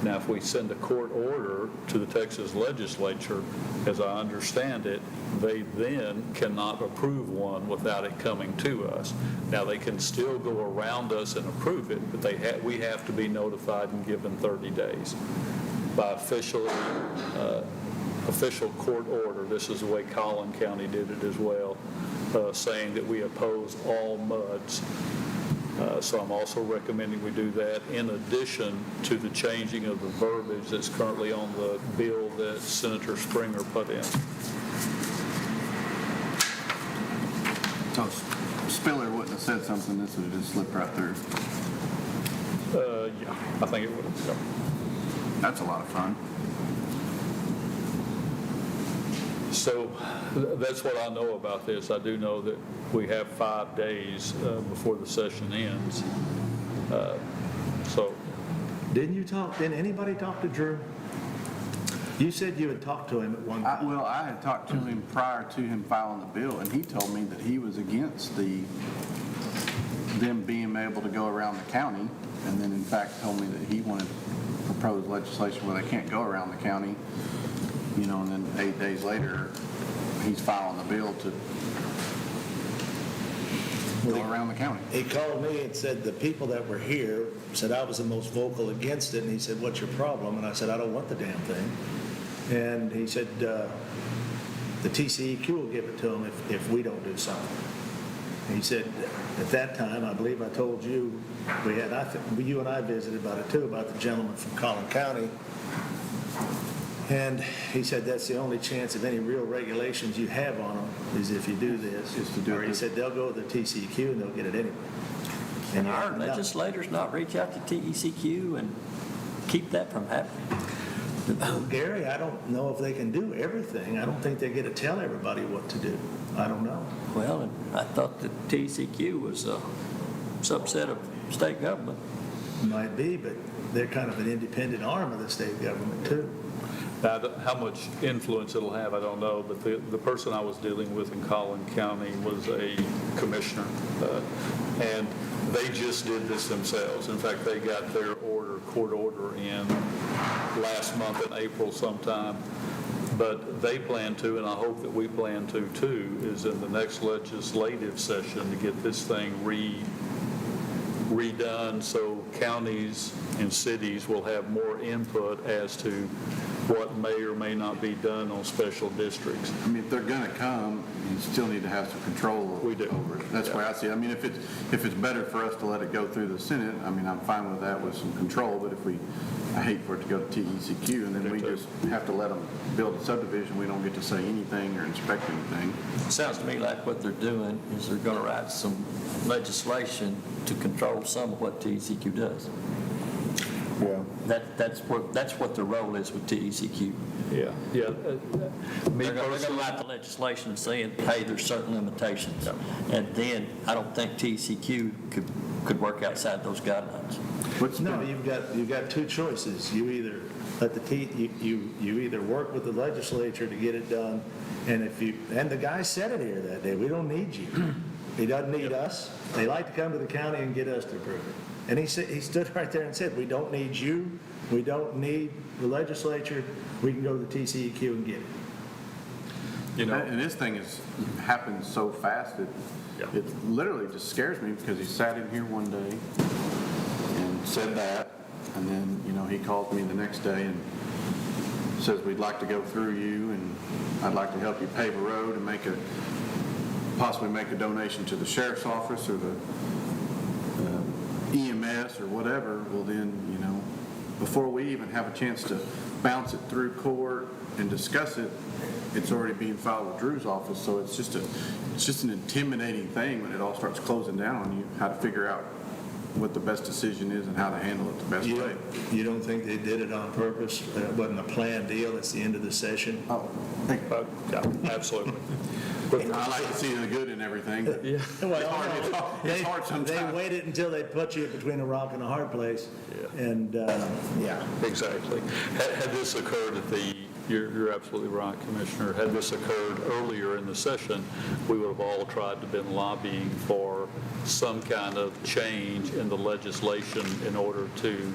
Now, if we send a court order to the Texas legislature, as I understand it, they then cannot approve one without it coming to us. Now, they can still go around us and approve it, but we have to be notified and given 30 days by official court order. This is the way Collin County did it as well, saying that we oppose all MUDs. So I'm also recommending we do that in addition to the changing of the verbiage that's currently on the bill that Senator Springer put in. So if Spiller wouldn't have said something, this would have just slipped right through. Yeah, I think it would have. Yeah. That's a lot of fun. So that's what I know about this. I do know that we have 5 days before the session ends. So Didn't anybody talk to Drew? You said you had talked to him at one point. Well, I had talked to him prior to him filing the bill, and he told me that he was against them being able to go around the county, and then in fact told me that he wanted to propose legislation where they can't go around the county, and then 8 days later, he's filing the bill to go around the county. He called me and said the people that were here said I was the most vocal against it, and he said, "What's your problem?" And I said, "I don't want the damn thing." And he said, the TCEQ will give it to them if we don't do something. And he said, at that time, I believe I told you, you and I visited about it too, about the gentleman from Collin County. And he said that's the only chance of any real regulations you have on them is if you do this. Or he said they'll go to the TCEQ and they'll get it anyway. Can our legislators not reach out to TECQ and keep that from happening? Gary, I don't know if they can do everything. I don't think they get to tell everybody what to do. I don't know. Well, and I thought that TECQ was a subset of state government. Might be, but they're kind of an independent arm of the state government too. now, how much influence it'll have, I don't know, but the person I was dealing with in Collin County was a commissioner, and they just did this themselves. In fact, they got their court order in last month in April sometime. But they plan to, and I hope that we plan to too, is in the next legislative session to get this thing redone so counties and cities will have more input as to what may or may not be done on special districts. I mean, if they're gonna come, you still need to have some control We do. over it. That's why I see it. I mean, if it's better for us to let it go through the Senate, I mean, I'm fine with that with some control, but I hate for it to go to TECQ, and then we just have to let them build a subdivision, we don't get to say anything or inspect anything. Sounds to me like what they're doing is they're going to write some legislation to control some of what TECQ does. Yeah. That's what the role is with TECQ. Yeah. Me They're going to personally, write the legislation saying, hey, there's certain limitations. And then I don't think TECQ could work outside those guidelines. No, you've got two choices. You either let you either work with the legislature to get it done, and the guy said it here that day, we don't need you. He doesn't need us. They like to come to the county and get us to approve it. And he stood right there and said, we don't need you. We don't need the legislature. We can go to the TCEQ and get it. you know, And this thing happened so fast, it literally just scares me, because he sat in here one day and said that, and then, he called me the next day and says, we'd like to go through you, and I'd like to help you pave a road and possibly make a donation to the sheriff's office or the EMS or whatever. Well, then, before we even have a chance to bounce it through court and discuss it, it's already being filed with Drew's office. So it's just an intimidating thing when it all starts closing down on you, how to figure out what the best decision is and how to handle it the best way. You don't think they did it on purpose? It wasn't a planned deal? It's the end of the session? Oh, yeah, absolutely. I like to see the good in everything. But Yeah. it's hard sometimes. They waited until they put you between a rock and a hard place. Yeah. And, yeah. Exactly. Had this occurred you're absolutely right, Commissioner. Had this occurred earlier in the session, we would have all tried to have been lobbying for some kind of change in the legislation in order to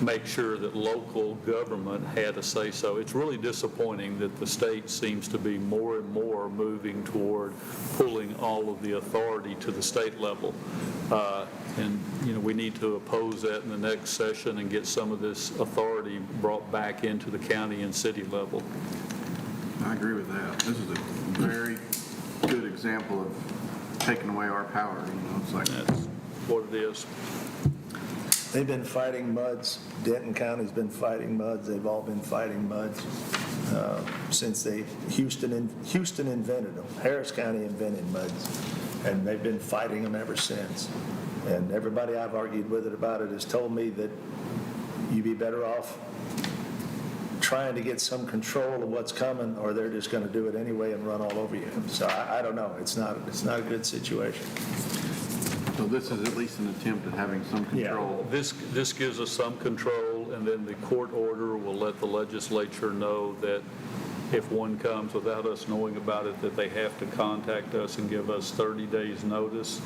make sure that local government had a say-so. It's really disappointing that the state seems to be more and more moving toward pulling all of the authority to the state level. And we need to oppose that in the next session and get some of this authority brought back into the county and city level. I agree with that. This is a very good example of taking away our power. It's like That's what it is. They've been fighting MUDs. Denton County's been fighting MUDs. They've all been fighting MUDs since Houston invented them. Harris County invented MUDs, and they've been fighting them ever since. And everybody I've argued with about it has told me that you'd be better off trying to get some control of what's coming, or they're just going to do it anyway and run all over you. So I don't know. It's not a good situation. So this is at least an attempt at having some control. This gives us some control, and then the court order will let the legislature know that if one comes without us knowing about it, that they have to contact us and give us 30 days notice.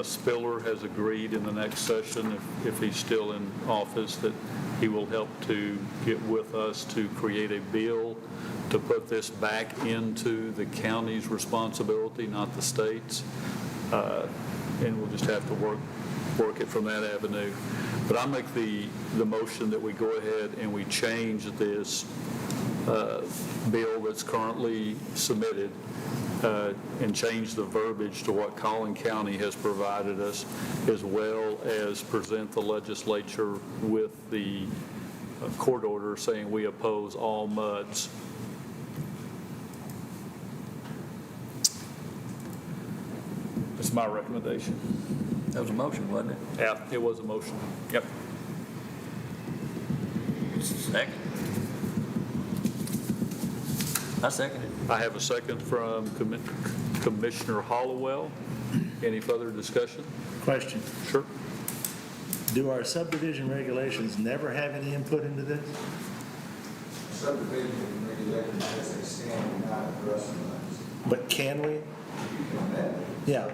Spiller has agreed in the next session, if he's still in office, that he will help to get with us to create a bill to put this back into the county's responsibility, not the state's. And we'll just have to work it from that avenue. But I make the motion that we go ahead and we change this bill that's currently submitted and change the verbiage to what Collin County has provided us, as well as present the legislature with the court order saying we oppose all MUDs. That's my recommendation. That was a motion, wasn't it? Yeah, it was a motion. Yep. Second. I second it. I have a second from Commissioner Hollowell. Any further discussion? Question. Sure. Do our subdivision regulations never have any input into this? Subdivision regulations as they stand do not address them. But can we? Yeah.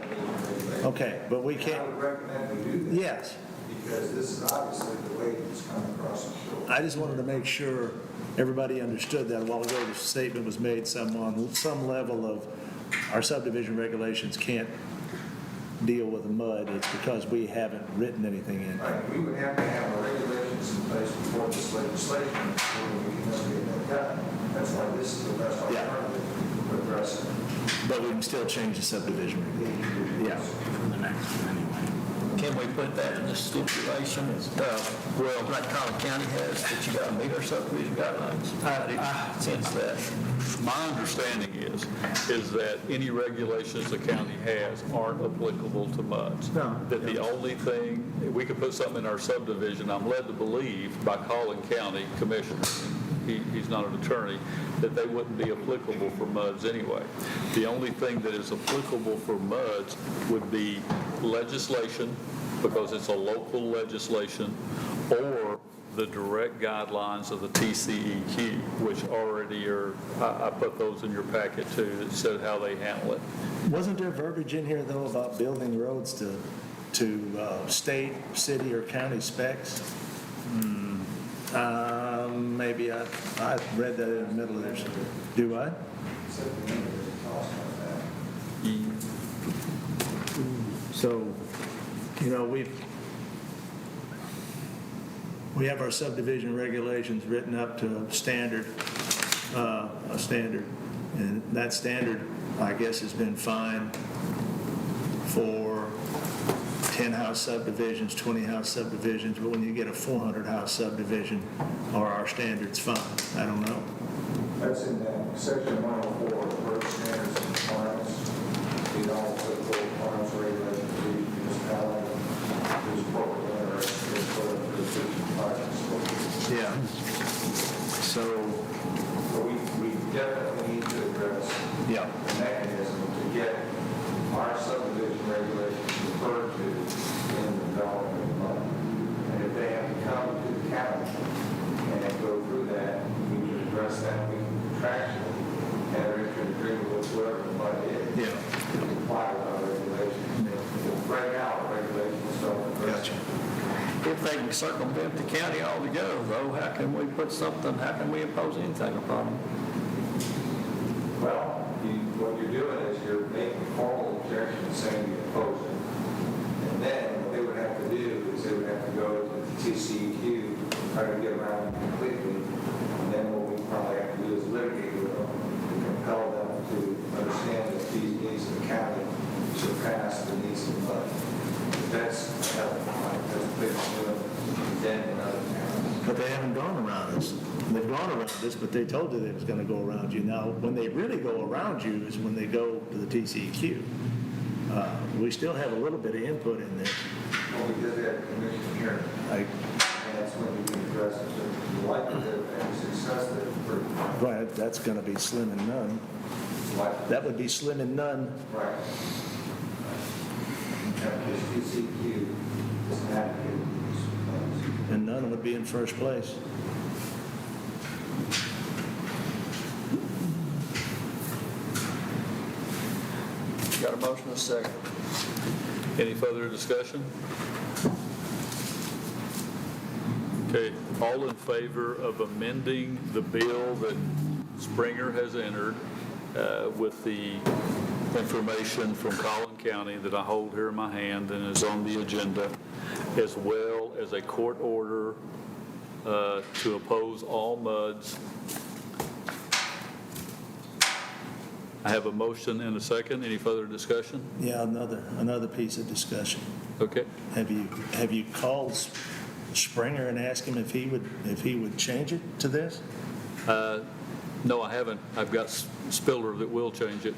Okay, but we I can't, would recommend we do that. yes. Because this is obviously the way it's coming across the shore. I just wanted to make sure everybody understood that a while ago the statement was made on some level of our subdivision regulations can't deal with the mud. It's because we haven't written anything in. Right, we would have to have our regulations in place before this legislation, before we can But we can still change the subdivision. Yeah. Can we put that in the stipulation, well, like Collin County has, that you got to meet our subdivision guidelines? I sense that. My understanding is that any regulations the county has aren't applicable to MUDs. No. That the only thing, we could put something in our subdivision, I'm led to believe by Collin County Commissioners, he's not an attorney, that they wouldn't be applicable for MUDs anyway. The only thing that is applicable for MUDs would be legislation, because it's a local legislation, or the direct guidelines of the TCEQ, which already are, I put those in your packet too, that said how they handle it. Wasn't there verbiage in here, though, about building roads to state, city, or county specs? Maybe I read that in the middle of this. Do I? So, we have our subdivision regulations written up to a standard, and that standard, I guess, has been fine for 10-house subdivisions, 20-house subdivisions, but when you get a 400-house subdivision, are our standards fine? I don't know. That's in section 104, first standards and compliance. You know, applicable compliance regulations, the municipality, who's appropriately interested in for the compliance. Yeah. So, We definitely need to address yeah. the mechanism to get our subdivision regulations referred to in the development plan. And if they have to come to the county and go through that, we can address that, we can contractually enter into an agreement with whoever the money is. Yeah. To comply with our regulations. Right now, our regulations don't address Gotcha. If they can circumvent the county altogether, though, how can we impose anything upon them? Well, what you're doing is you're making a formal objection saying you oppose it. And then what they would have to do is they would have to go to the TCEQ, try to get around it completely. And then what we probably have to do is litigate with them to compel them to understand that these needs of the county surpass the needs of the money. That's a big deal. Then in other counties. But they haven't gone around us. They've gone around us, but they told you they was going to go around you. Now, when they really go around you is when they go to the TCEQ. We still have a little bit of input in there. Well, we did that commission hearing. And that's when you can address it. The likelihood of any success that pretty Right, that's going to be slim and none. likely. That would be slim and none. Right. Because TCEQ is an advocate of these plans. And none would be in first place. Got a motion and a second. Any further discussion? Okay, all in favor of amending the bill that Springer has entered with the information from Collin County that I hold here in my hand and is on the agenda, as well as a court order to oppose all MUDs. I have a motion and a second. Any further discussion? Yeah, another piece of discussion. Okay. Have you called Springer and asked him if he would change it to this? No, I haven't. I've got Spiller that will change it.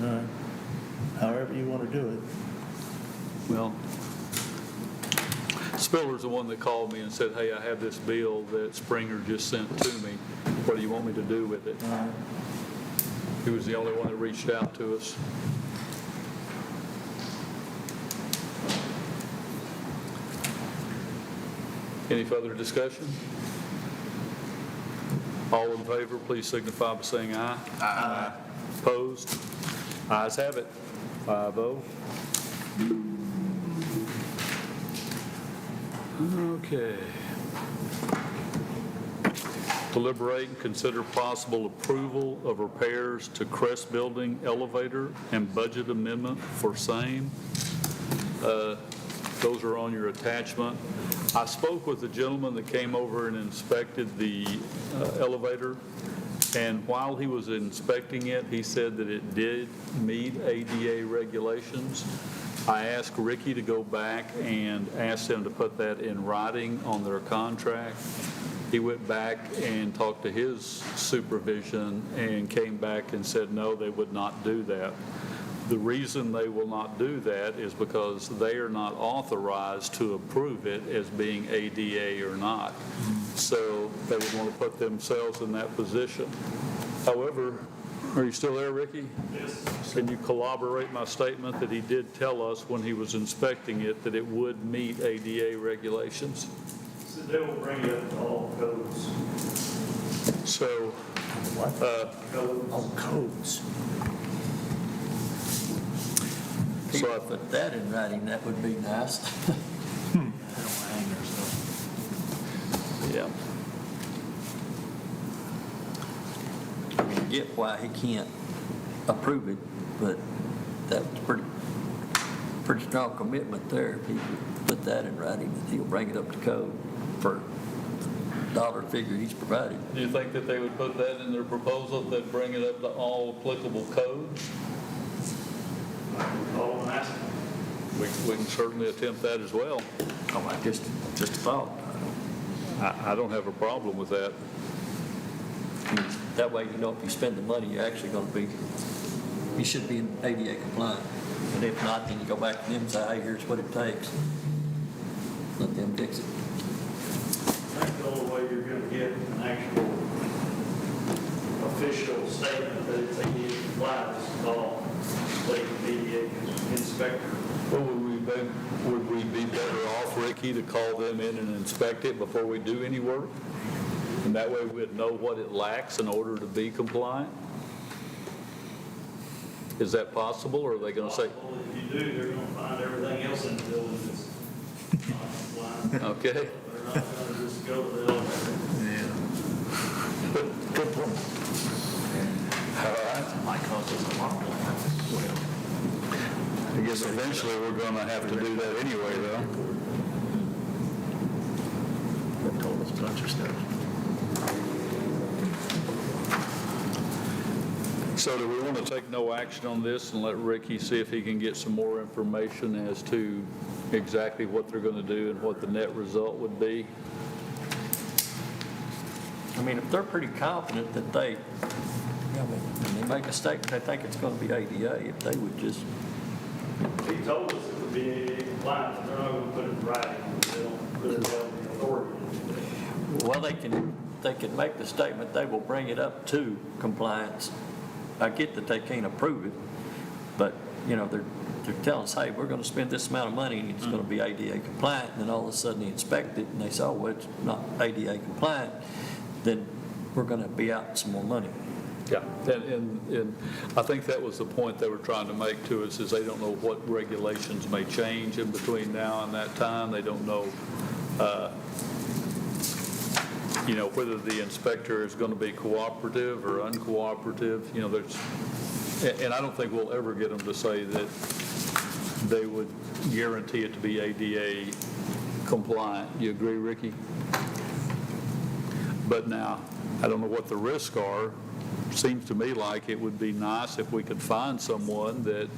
All right. However you want to do it. Well, Spiller's the one that called me and said, hey, I have this bill that Springer just sent to me. What do you want me to do with it? He was the only one that reached out to us. Any further discussion? All in favor, please signify by saying aye. Aye. Opposed? Ayes have it. 5-0. Okay. Deliberate and consider possible approval of repairs to Crest Building elevator and budget amendment for same. Those are on your attachment. I spoke with the gentleman that came over and inspected the elevator, And while he was inspecting it, he said that it did meet ADA regulations. I asked Ricky to go back and ask them to put that in writing on their contract. He went back and talked to his supervision and came back and said, no, they would not do that. The reason they will not do that is because they are not authorized to approve it as being ADA or not. So they would want to put themselves in that position. However, are you still there, Ricky? Yes. Can you corroborate my statement that he did tell us when he was inspecting it that it would meet ADA regulations? So they will bring it up to all codes. So, Codes. If you put that in writing, that would be nice. yeah. I mean, I get why he can't approve it, but that's pretty strong commitment there. If he could put that in writing, that he'll bring it up to code for dollar figure he's provided. Do you think that they would put that in their proposal, that bring it up to all applicable codes? All I'm asking. We can certainly attempt that as well. Oh, I just a thought. I don't have a problem with that. That way, you know, if you spend the money, you're actually going to be, you should be in ADA compliant. And if not, then you go back to them and say, hey, here's what it takes. Let them fix it. I think the only way you're going to get an actual official statement that it's ADA compliant is to call state ADA inspector. Well, would we be better off, Ricky, to call them in and inspect it before we do any work? And that way we'd know what it lacks in order to be compliant? Is that possible, or are they going to say? Well, if you do, they're going to find everything else in the building that's not compliant. Okay. They're not going to just go to the elevator. Good point. I guess eventually we're going to have to do that anyway, though. They've told us a bunch of stuff. So do we want to take no action on this and let Ricky see if he can get some more information as to exactly what they're going to do and what the net result would be? I mean, if they're pretty confident that they, when they make a statement, they think it's going to be ADA, if they would just, He told us it would be ADA compliant, but they're not going to put it in writing. They don't really have the authority to do it. well, they can make the statement, they will bring it up to compliance. I get that they can't approve it, but, you know, they're telling us, hey, we're going to spend this amount of money and it's going to be ADA compliant, and then all of a sudden they inspect it and they say, oh, well, it's not ADA compliant, then we're going to be out some more money. Yeah, and I think that was the point they were trying to make to us, is they don't know what regulations may change in between now and that time. They don't know, you know, whether the inspector is going to be cooperative or uncooperative. You know, and I don't think we'll ever get them to say that they would guarantee it to be ADA compliant. You agree, Ricky? But now, I don't know what the risks are. Seems to me like it would be nice if we could find someone that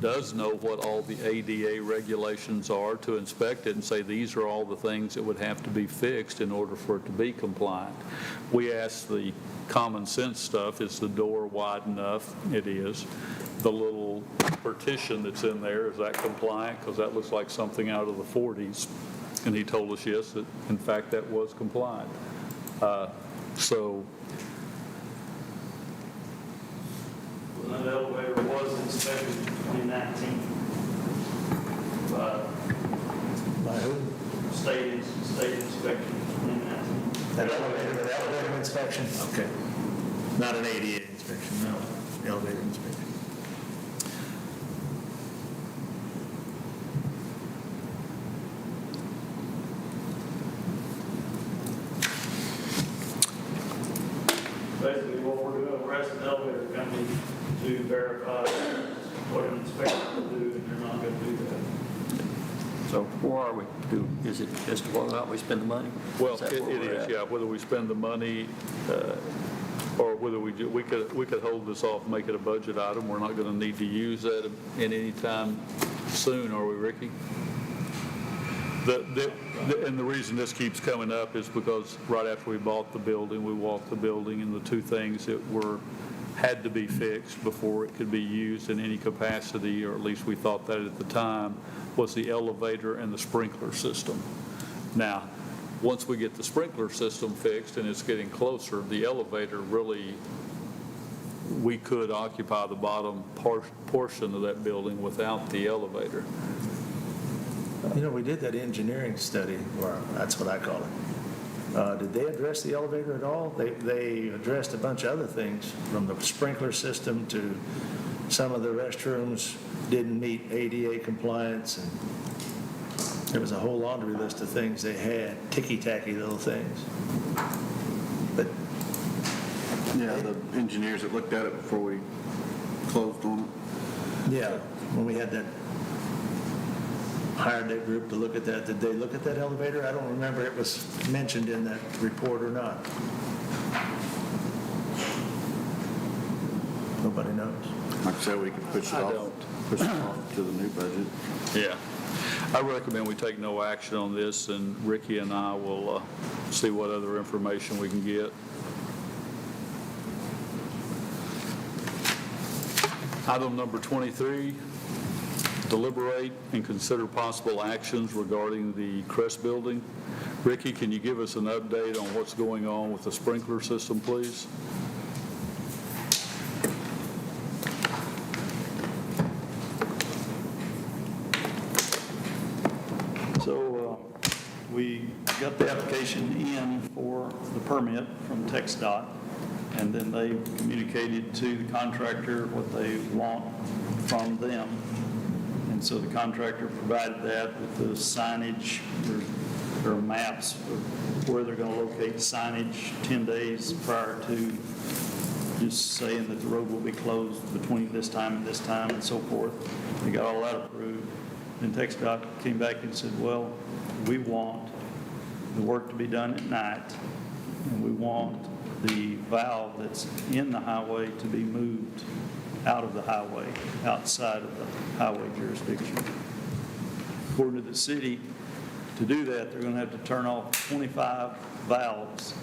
does know what all the ADA regulations are to inspect it and say these are all the things that would have to be fixed in order for it to be compliant. We ask the common sense stuff. Is the door wide enough? It is. The little partition that's in there, is that compliant? Because that looks like something out of the 40s. And he told us, yes, that in fact that was compliant. So Well, that elevator was inspected in 2019 By who? state inspection in 2019. That elevator inspection? Okay. Not an ADA inspection, no. Elevator inspection. Basically, what we're doing, we're asking the elevator company to verify what an inspector will do, and they're not going to do that. So where are we? Is it just whether or not we spend the money? well, Is that it where we're is, at? yeah. Whether we spend the money, or whether we could hold this off, make it a budget item. We're not going to need to use that in any time soon, are we, Ricky? And the reason this keeps coming up is because right after we bought the building, we walked the building, and the two things that had to be fixed before it could be used in any capacity, or at least we thought that at the time, was the elevator and the sprinkler system. Now, once we get the sprinkler system fixed, and it's getting closer, the elevator really, we could occupy the bottom portion of that building without the elevator. You know, we did that engineering study, or that's what I call it. Did they address the elevator at all? They addressed a bunch of other things, from the sprinkler system to some of the restrooms didn't meet ADA compliance, and there was a whole laundry list of things they had, ticky-tacky little things. But Yeah, the engineers that looked at it before we closed on it. yeah, when we had hired that group to look at that, did they look at that elevator? I don't remember it was mentioned in that report or not. Nobody knows. Like I said, we could push it off to the new budget. Yeah. I recommend we take no action on this, and Ricky and I will see what other information we can get. Item number 23, deliberate and consider possible actions regarding the Crest Building. Ricky, can you give us an update on what's going on with the sprinkler system, please? So we got the application in for the permit from TxDOT, and then they communicated to the contractor what they want from them. And so the contractor provided that with the signage, there are maps of where they're going to locate signage 10 days prior to, just saying that the road will be closed between this time and so forth. They got all that approved. Then TxDOT came back and said, well, we want the work to be done at night, and we want the valve that's in the highway to be moved out of the highway, outside of the highway jurisdiction. According to the city, to do that, they're going to have to turn off 25 valves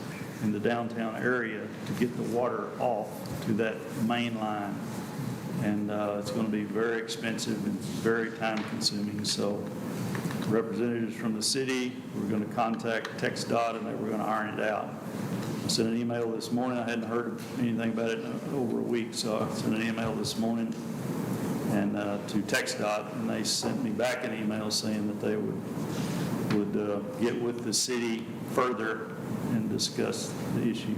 in the downtown area to get the water off to that main line. And it's going to be very expensive and very time-consuming. So representatives from the city were going to contact TxDOT, and they were going to iron it out. I sent an email this morning. I hadn't heard anything about it in over a week, so I sent an email this morning and to TxDOT, and they sent me back an email saying that they would get with the city further and discuss the issue.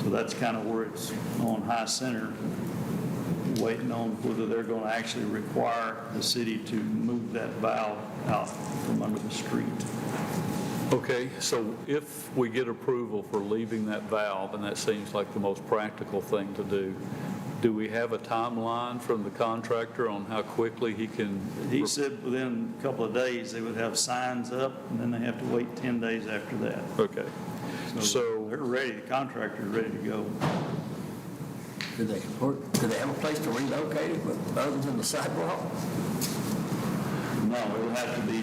So that's kind of where it's on high center, waiting on whether they're going to actually require the city to move that valve out from under the street. Okay, so if we get approval for leaving that valve, and that seems like the most practical thing to do we have a timeline from the contractor on how quickly he can? He said within a couple of days they would have signs up, and then they have to wait 10 days after that. Okay. So they're ready, the contractor's ready to go. Do they have a place to relocate it other than the sidewalk? No, it'll have to be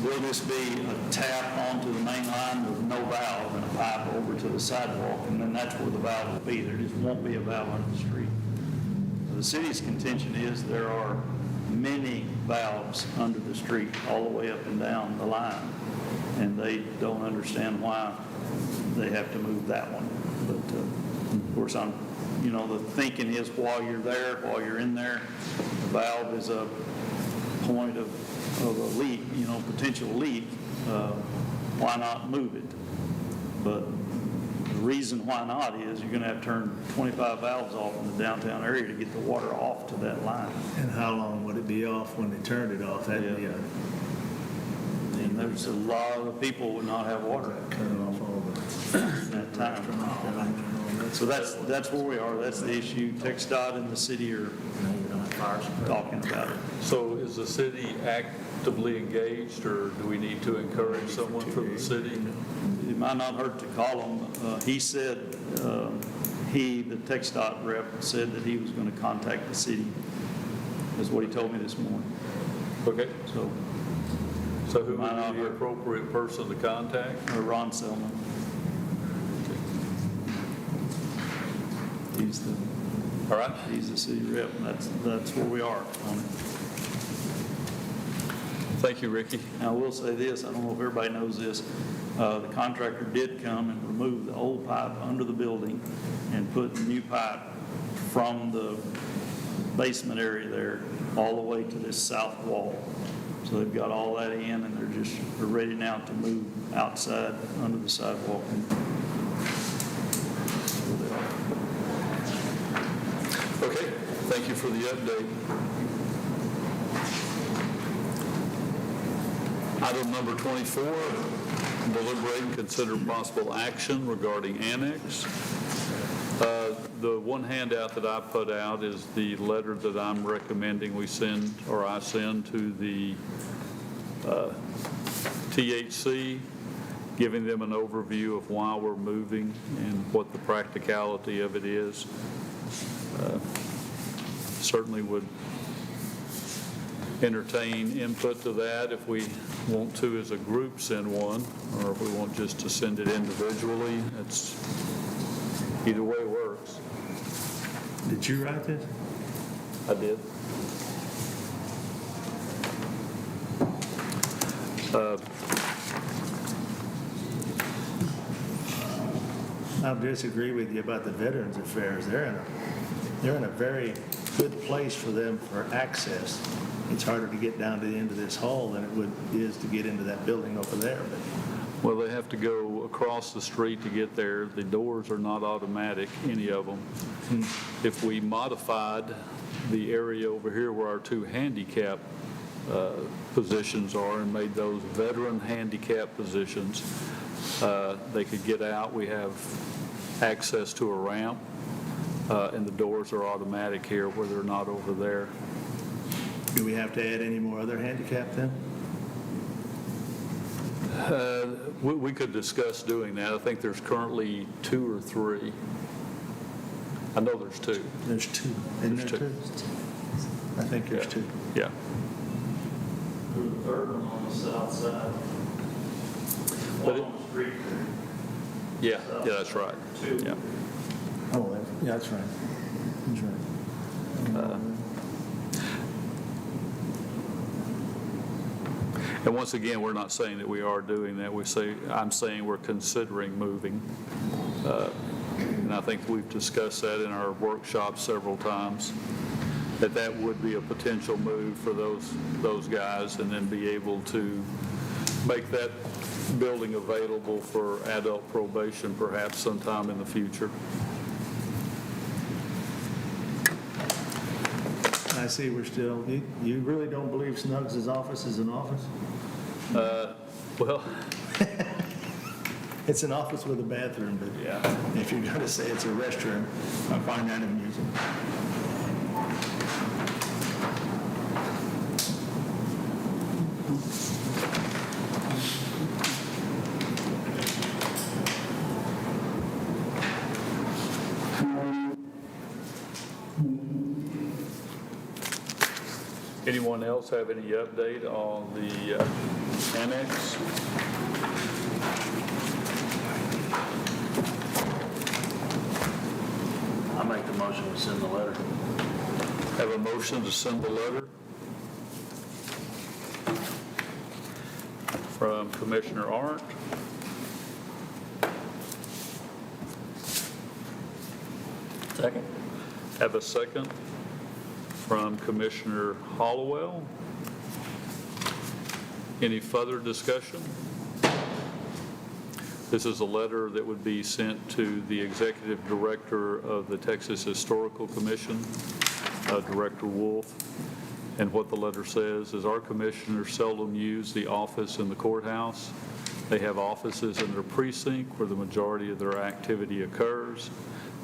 will just be a tap onto the main line with no valve and a pipe over to the sidewalk, and then that's where the valve will be. There just won't be a valve under the street. The city's contention is there are many valves under the street all the way up and down the line, and they don't understand why they have to move that one. But of course, the thinking is while you're in there, the valve is a point of a leak, potential leak, why not move it? But the reason why not is you're going to have to turn 25 valves off in the downtown area to get the water off to that line. And how long would it be off when they turned it off? That'd be And there's a lot of people would not have water cut it off all the at that time. So that's where we are. That's the issue. TxDOT and the city are talking about it. So is the city actively engaged, or do we need to encourage someone from the city? It might not hurt to call him. He said the TxDOT rep, said that he was going to contact the city, is what he told me this morning. Okay, So, so who would be the appropriate person to contact? Ron Selman. He's the, All right, he's the city rep, and that's where we are on it. thank you, Ricky. Now, I will say this, I don't know if everybody knows this, the contractor did come and remove the old pipe under the building and put new pipe from the basement area there all the way to this south wall. So they've got all that in, and they're ready now to move outside under the sidewalk. Okay, thank you for the update. Item number 24, deliberate and consider possible action regarding annex. The one handout that I put out is the letter that I'm recommending we send, or I send to the THC, giving them an overview of why we're moving and what the practicality of it is. Certainly would entertain input to that if we want to as a group send one, or if we want just to send it individually. It's either way works. Did you write this? I did. I disagree with you about the Veterans Affairs. They're in a very good place for them for access. It's harder to get down to the end of this hall than it is to get into that building over there. But Well, they have to go across the street to get there. The doors are not automatic, any of them. If we modified the area over here where our two handicap positions are and made those veteran handicap positions, they could get out. We have access to a ramp, and the doors are automatic here where they're not over there. do we have to add any more other handicap then? We could discuss doing that. I think there's currently 2 or 3. I know there's 2. There's 2. Isn't There's there 2? I think there's 2. Yeah. There's a third one on the south side. But One on the street there. Yeah, that's right. Yeah. Oh, yeah, that's right. That's right. And once again, we're not saying that we are doing that. I'm saying we're considering moving. And I think we've discussed that in our workshop several times, that would be a potential move for those guys, and then be able to make that building available for adult probation perhaps sometime in the future. I see we're still, you really don't believe Snuggs' office is an office? Well, It's an office with a bathroom, but yeah. if you're going to say it's a restroom, I find that amusing. Anyone else have any update on the annex? I make the motion we send the letter. Have a motion to send the letter from Commissioner Arndt. Second. Have a second from Commissioner Hollowell. Any further discussion? This is a letter that would be sent to the Executive Director of the Texas Historical Commission, Director Wolf. And what the letter says is, our commissioners seldom use the office in the courthouse. They have offices in their precinct where the majority of their activity occurs.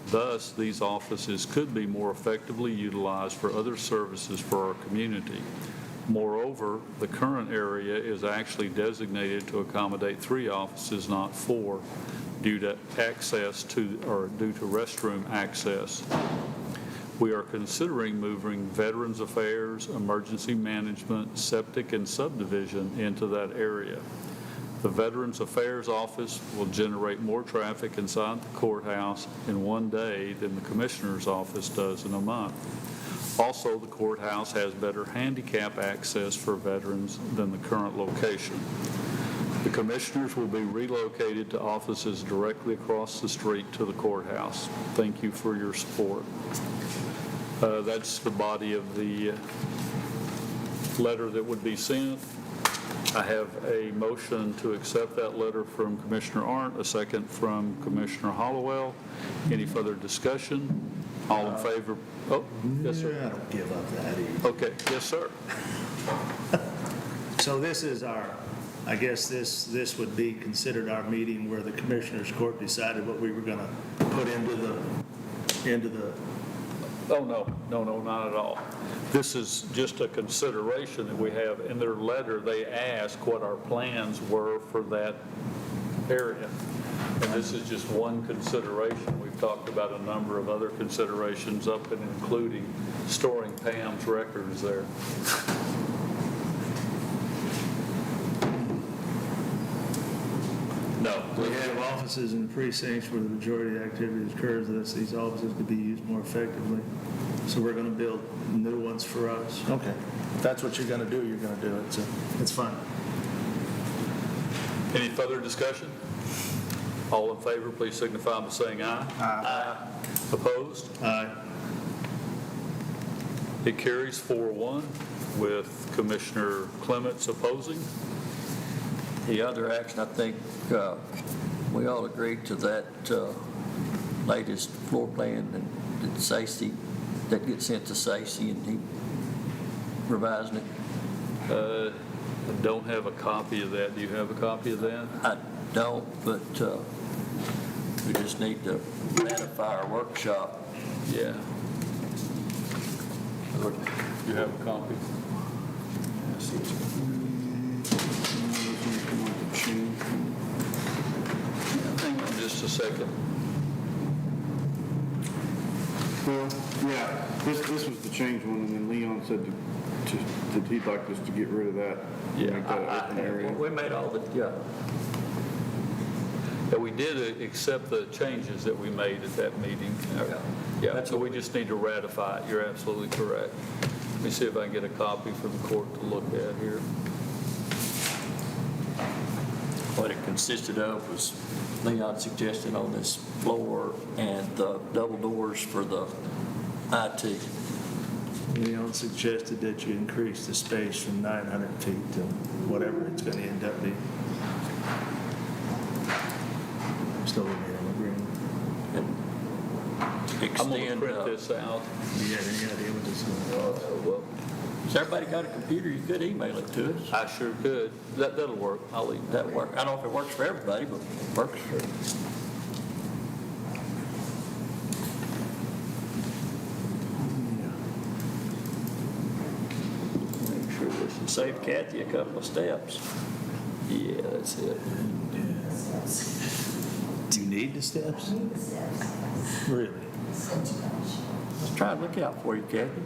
Thus, these offices could be more effectively utilized for other services for our community. Moreover, the current area is actually designated to accommodate 3 offices, not 4. due to restroom access. We are considering moving Veterans Affairs, Emergency Management, Septic, and Subdivision into that area. The Veterans Affairs Office will generate more traffic inside the courthouse in one day than the Commissioner's Office does in a month. Also, the courthouse has better handicap access for veterans than the current location. The Commissioners will be relocated to offices directly across the street to the courthouse. Thank you for your support. That's the body of the letter that would be sent. I have a motion to accept that letter from Commissioner Arndt, a second from Commissioner Hollowell. Any further discussion? All in favor? Oh, yes, sir. I don't give up that easy. Okay, yes, sir. So this is I guess this would be considered our meeting where the Commissioners Court decided what we were going to put into the, Oh, no, not at all. This is just a consideration that we have. In their letter, they ask what our plans were for that area. And this is just one consideration. We've talked about a number of other considerations up and including storing Pam's records there. No. we have offices in precincts where the majority of activity occurs, thus these offices could be used more effectively. So we're going to build new ones for us. Okay. If that's what you're going to do, you're going to do it, so it's fine. Any further discussion? All in favor, please signify by saying aye. Aye. Opposed? Aye. It carries 4-1 with Commissioner Clements opposing. The other action, I think we all agreed to that latest floor plan that Stacy, that gets sent to Stacy and he revising it. I don't have a copy of that. Do you have a copy of that? I don't, but we just need to ratify our workshop. Yeah. You have a copy? Hang on just a second. Well, yeah, this was the change one, and then Leon said that he'd like us to get rid of that. Make that an open area. We made all the, yeah. Yeah, we did accept the changes that we made at that meeting. Yeah, so we just need to ratify it. You're absolutely correct. Let me see if I can get a copy for the court to look at here. What it consisted of was Leon suggested on this floor and the double doors for the IT. Leon suggested that you increase the space from 900 feet to whatever it's going to end up being. Still remain in agreement. I'm going to print this out. Do you have any idea what this is? Well, Has everybody got a computer? You could email it to us. I sure could. That'll work. I'll leave that. That work. I don't know if it works for everybody, but it works for. Make sure this will save Kathy a couple of steps. Yeah, that's it. Do you need the steps? Need the steps. Really? Let's try and look out for you, Kathy.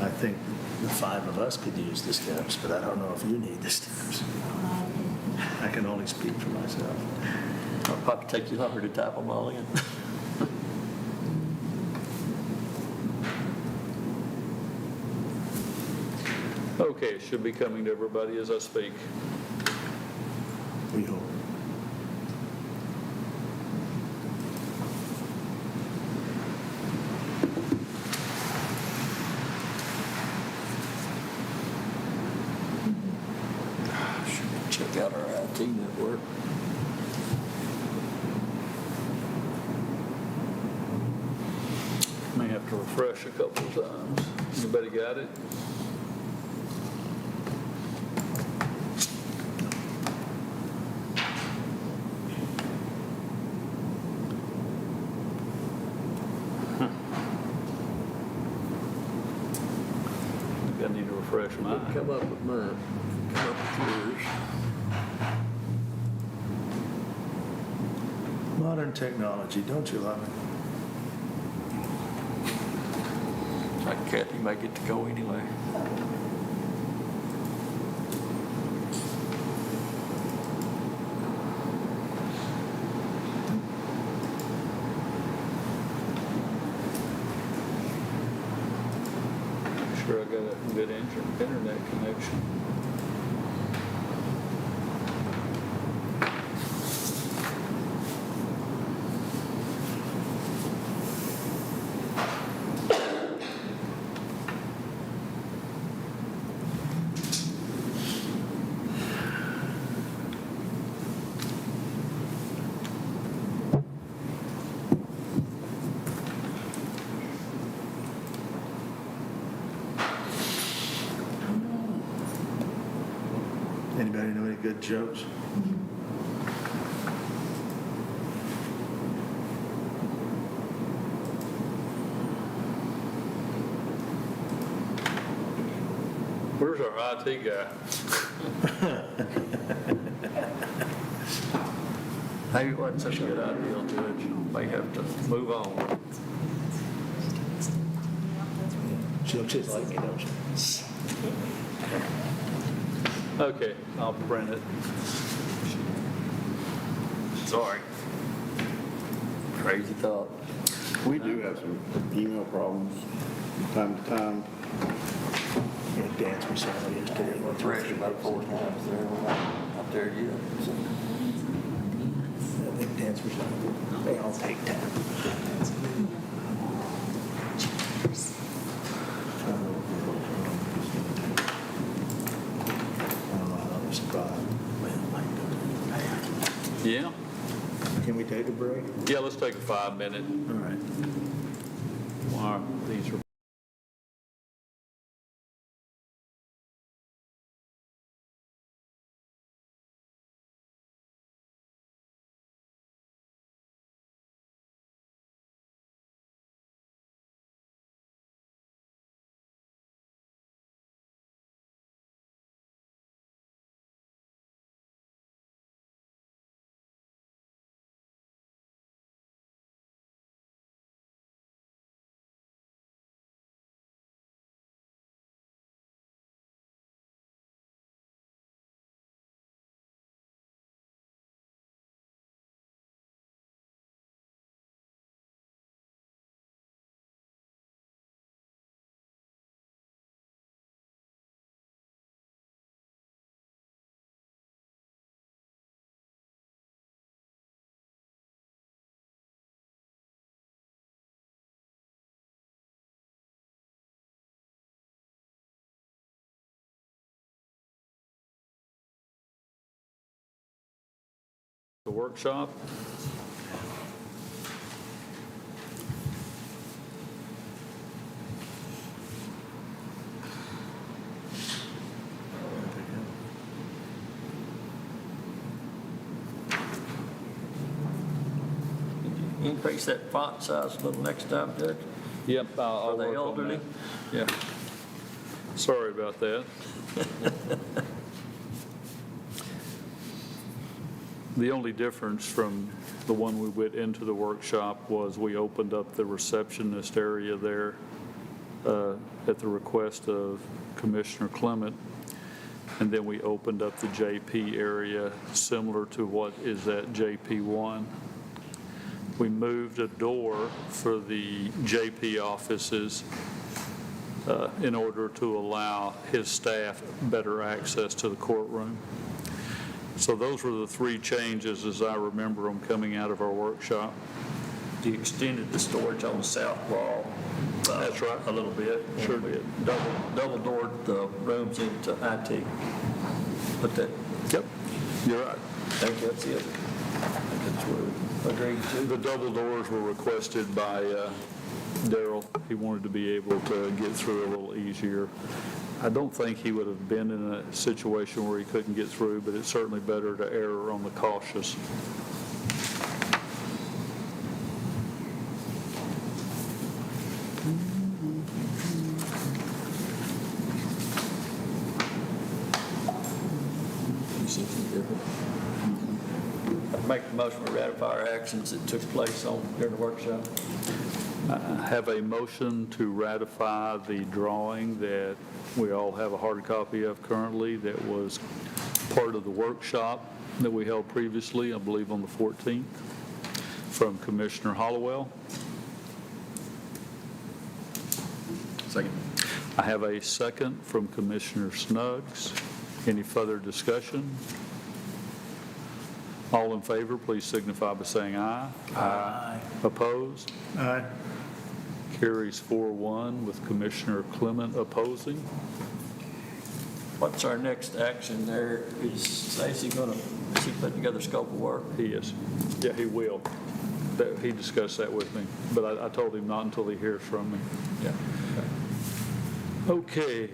I think the 5 of us could use the steps, but I don't know if you need the steps. I can only speak for myself. It'll probably take you longer to type them all in. Okay, it should be coming to everybody as I speak. We hope. Check out our IT network. May have to refresh a couple of times. Anybody got it? I think I need to refresh mine. Come up with mine. Come up with yours. Modern technology, don't you love it? Like Kathy may get to go anyway. Sure, I got a good internet connection. Anybody know any good jokes? Where's our IT guy? Maybe it wasn't such a good idea, Judge. May have to move on. Jokes like me, don't you? Okay, I'll print it. Sorry. Crazy thought. We do have some email problems from time to time. Yeah, dance we saw yesterday. Fresh about 4 times there. We're not there yet. So. I think dance we saw, they all take time. I don't know how to survive. Yeah? Can we take a break? Yeah, let's take a 5-minute. All right. Wow, these are. The workshop. Increase that font size a little next time, Judge, Yep, I'll for the work on elderly. that. Yeah. Sorry about that. The only difference from the one we went into the workshop was we opened up the receptionist area there at the request of Commissioner Clement, and then we opened up the JP area similar to what is at JP1. We moved a door for the JP offices in order to allow his staff better access to the courtroom. So those were the 3 changes as I remember them coming out of our workshop. You extended the storage on the south wall. That's right. A little bit. Sure did. Double doored the rooms into IT. Put that, Yep, you're right. I think that's it. I think that's what we agreed to. The double doors were requested by Darrell. He wanted to be able to get through a little easier. I don't think he would have been in a situation where he couldn't get through, but it's certainly better to err on the cautious. You see anything different? Make the motion to ratify our actions that took place during the workshop. I have a motion to ratify the drawing that we all have a hard copy of currently that was part of the workshop that we held previously, I believe on the 14th, from Commissioner Hollowell. Second. I have a second from Commissioner Snuggs. Any further discussion? All in favor, please signify by saying aye. Aye. Opposed? Aye. Carries 4-1 with Commissioner Clement opposing. What's our next action there? Is Stacy going to, is he putting together a scope of work? He is. Yeah, he will. He discussed that with me, but I told him not until he hears from me. Yeah. Okay.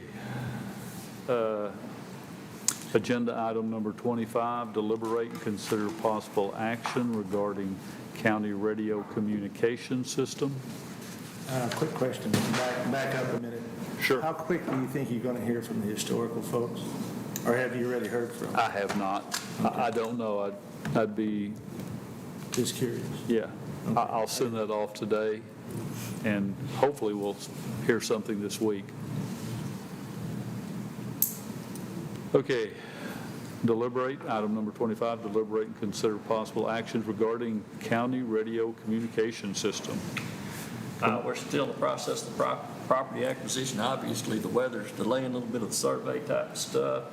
Agenda item number 25, deliberate and consider possible action regarding county radio communication system. Quick question, back up a minute. Sure. How quick do you think you're going to hear from the historical folks? Or have you already heard from them? I have not. I don't know. I'd be, Just curious. yeah. I'll send that off today, and hopefully we'll hear something this week. Okay, deliberate, item number 25, deliberate and consider possible actions regarding county radio communication system. We're still in the process of the property acquisition. Obviously, the weather's delaying a little bit of the survey type stuff.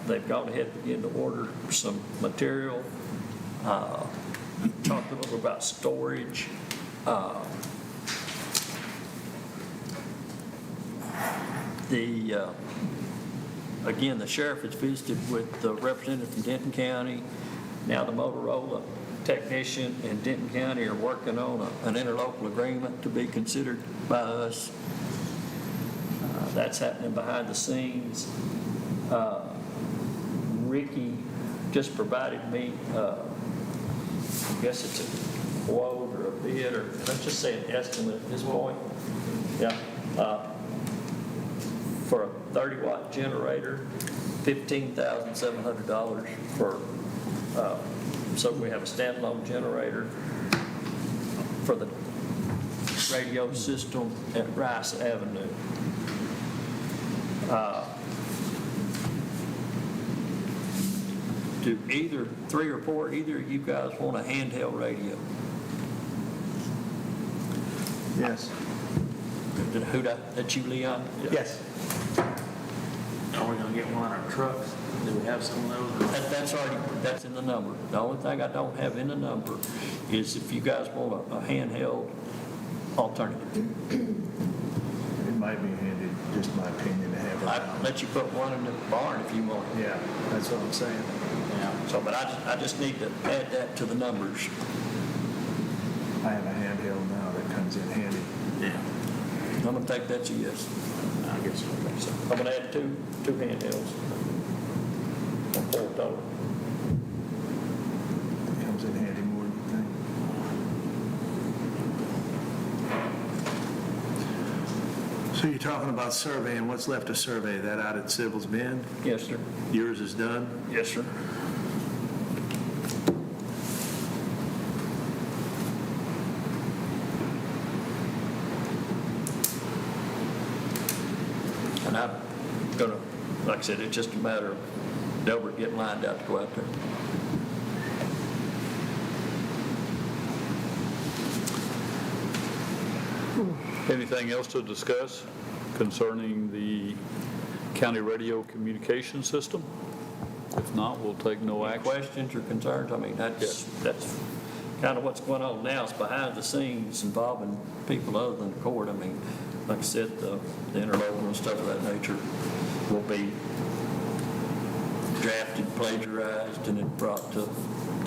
They've gone ahead and begun to order some material. Talked a little about storage. Again, the sheriff has visited with the representative from Denton County. Now the Motorola technician in Denton County are working on an interlocal agreement to be considered by us. That's happening behind the scenes. Ricky just provided me, I guess it's a quote or a bid, or let's just say an estimate at this point. Yeah. For a 30-watt generator, $15,700 for, so we have a standalone generator for the radio system at Rice Avenue. Do either 3 or 4, either of you guys want a handheld radio? Yes. Who that you, Leon? Yes. Are we gonna get one on our trucks? Do we have some of those? That's in the number. The only thing I don't have in the number is if you guys want a handheld alternative. It might be handy, just my opinion, to have it. I'd let you put one in the barn if you want. Yeah, that's what I'm saying. Yeah. So, but I just need to add that to the numbers. I have a handheld now that comes in handy. Yeah. I'm gonna take that to yes. I guess. So I'm gonna add two handhelds. 4 total. It comes in handy more than you think. So you're talking about surveying, what's left to survey? That out at Sybil's Bend? Yes, sir. Yours is done? Yes, sir. And I'm gonna, like I said, it's just a matter of Delbert getting lined out to go out there. Anything else to discuss concerning the county radio communication system? If not, we'll take no Any action. questions or concerns? I mean, that's kind of what's going on now. It's behind the scenes involving people other than the court. I mean, like I said, the interlocal and stuff of that nature will be drafted, plagiarized, and then brought to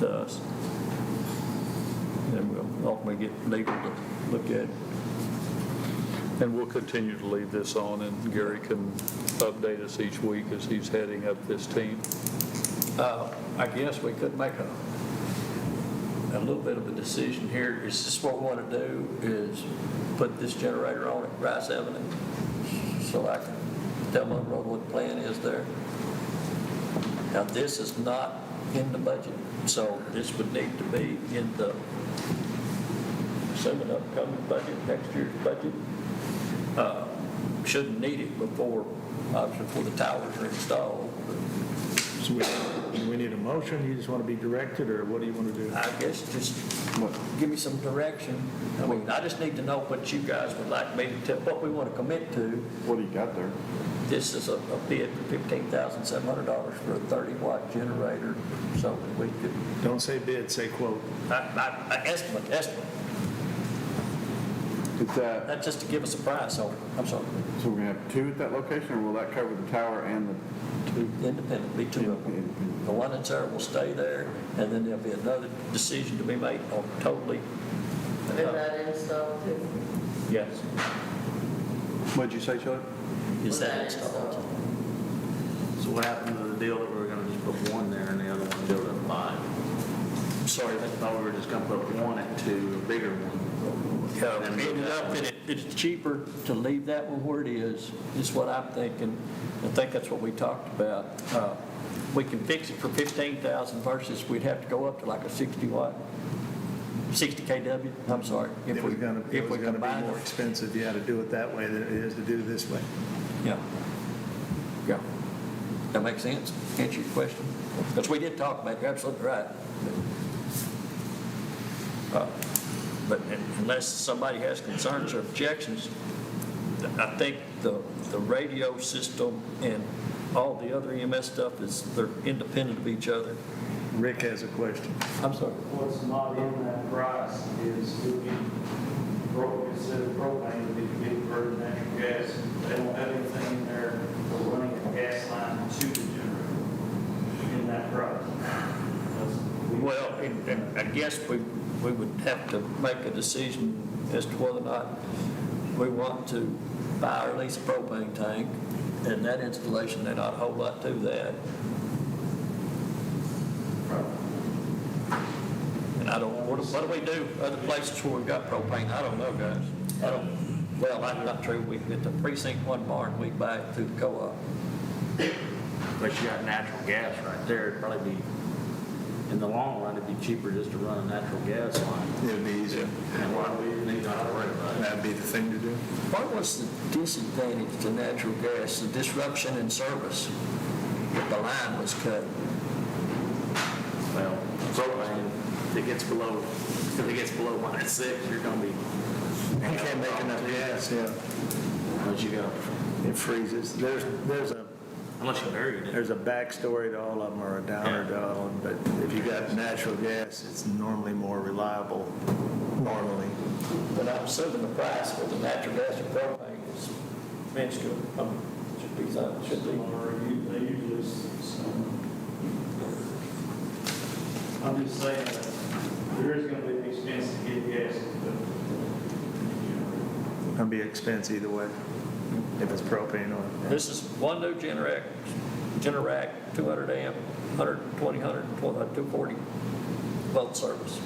us. And we'll ultimately get legal to look at it. And we'll continue to leave this on, and Gary can update us each week as he's heading up this team. I guess we could make a little bit of a decision here. Is this what we want to do, is put this generator on at Rice Avenue? So I can tell Monroe what the plan is there. Now, this is not in the budget. So this would need to be in the, assuming upcoming budget, next year's budget. Shouldn't need it before, obviously, before the towers are installed. So we need a motion, you just want to be directed, or what do you want to do? I guess just give me some direction. I mean, I just need to know what you guys would like me to tell, what we want to commit to. What do you got there? This is a bid for $15,700 for a 30-watt generator, so that we could, Don't say bid, say quote. estimate. Is that, That's just to give us a price on it. I'm sorry. so we're going to have two at that location, or will that cover the tower and the two? Independent, be two of them. The one that's there will stay there, and then there'll be another decision to be made on totally. Is that installed too? Yes. What'd you say, Shelley? Is that installed? So what happened to the deal that we were going to just put one there and the other one build up 5? I'm sorry, I thought we were just going to put one at 2, a bigger one. it ended up that it's cheaper to leave that one where it is what I'm thinking. I think that's what we talked about. We can fix it for $15,000 versus we'd have to go up to like a 60 kW, I'm sorry. It was going to be combine more them. expensive, yeah, to do it that way than it is to do it this way. Yeah. Yeah. That makes sense? Answer your question? Because we did talk about it, you're absolutely right. But unless somebody has concerns or objections, I think the radio system and all the other EMS stuff they're independent of each other. Rick has a question. I'm sorry. What's not in that price is instead of propane, it would be converted to natural gas. They don't have anything in there for running a gas line to the generator in that price. Well, and I guess we would have to make a decision as to whether or not we want to buy or lease a propane tank. And that installation, there's not a whole lot to that. And I don't, what do we do other places where we've got propane? I don't know, guys. Well, that's not true. At the precinct 1 barn, we buy it through the co-op. But you got natural gas right there, it'd probably be, in the long run, it'd be cheaper just to run a natural gas line. It'd be easier. And why do we even need to operate about it? That'd be the thing to do. What was the disadvantage to natural gas? The disruption in service? If the line was cut? Well, propane, if it gets below -6, you're gonna be. You can't make enough gas, yeah. Unless you got, It freezes. unless you bury it. There's a backstory to all of them, or a downer to all of them, but if you got natural gas, it's normally more reliable, normally. But I'm assuming the price for the natural gas and propane is minuscule. Should be. They usually, I'm just saying that there is going to be an expense to get gas. It's going to be expense either way, if it's propane or. This is one new Generac, 200 amp, 120, 240 volt service.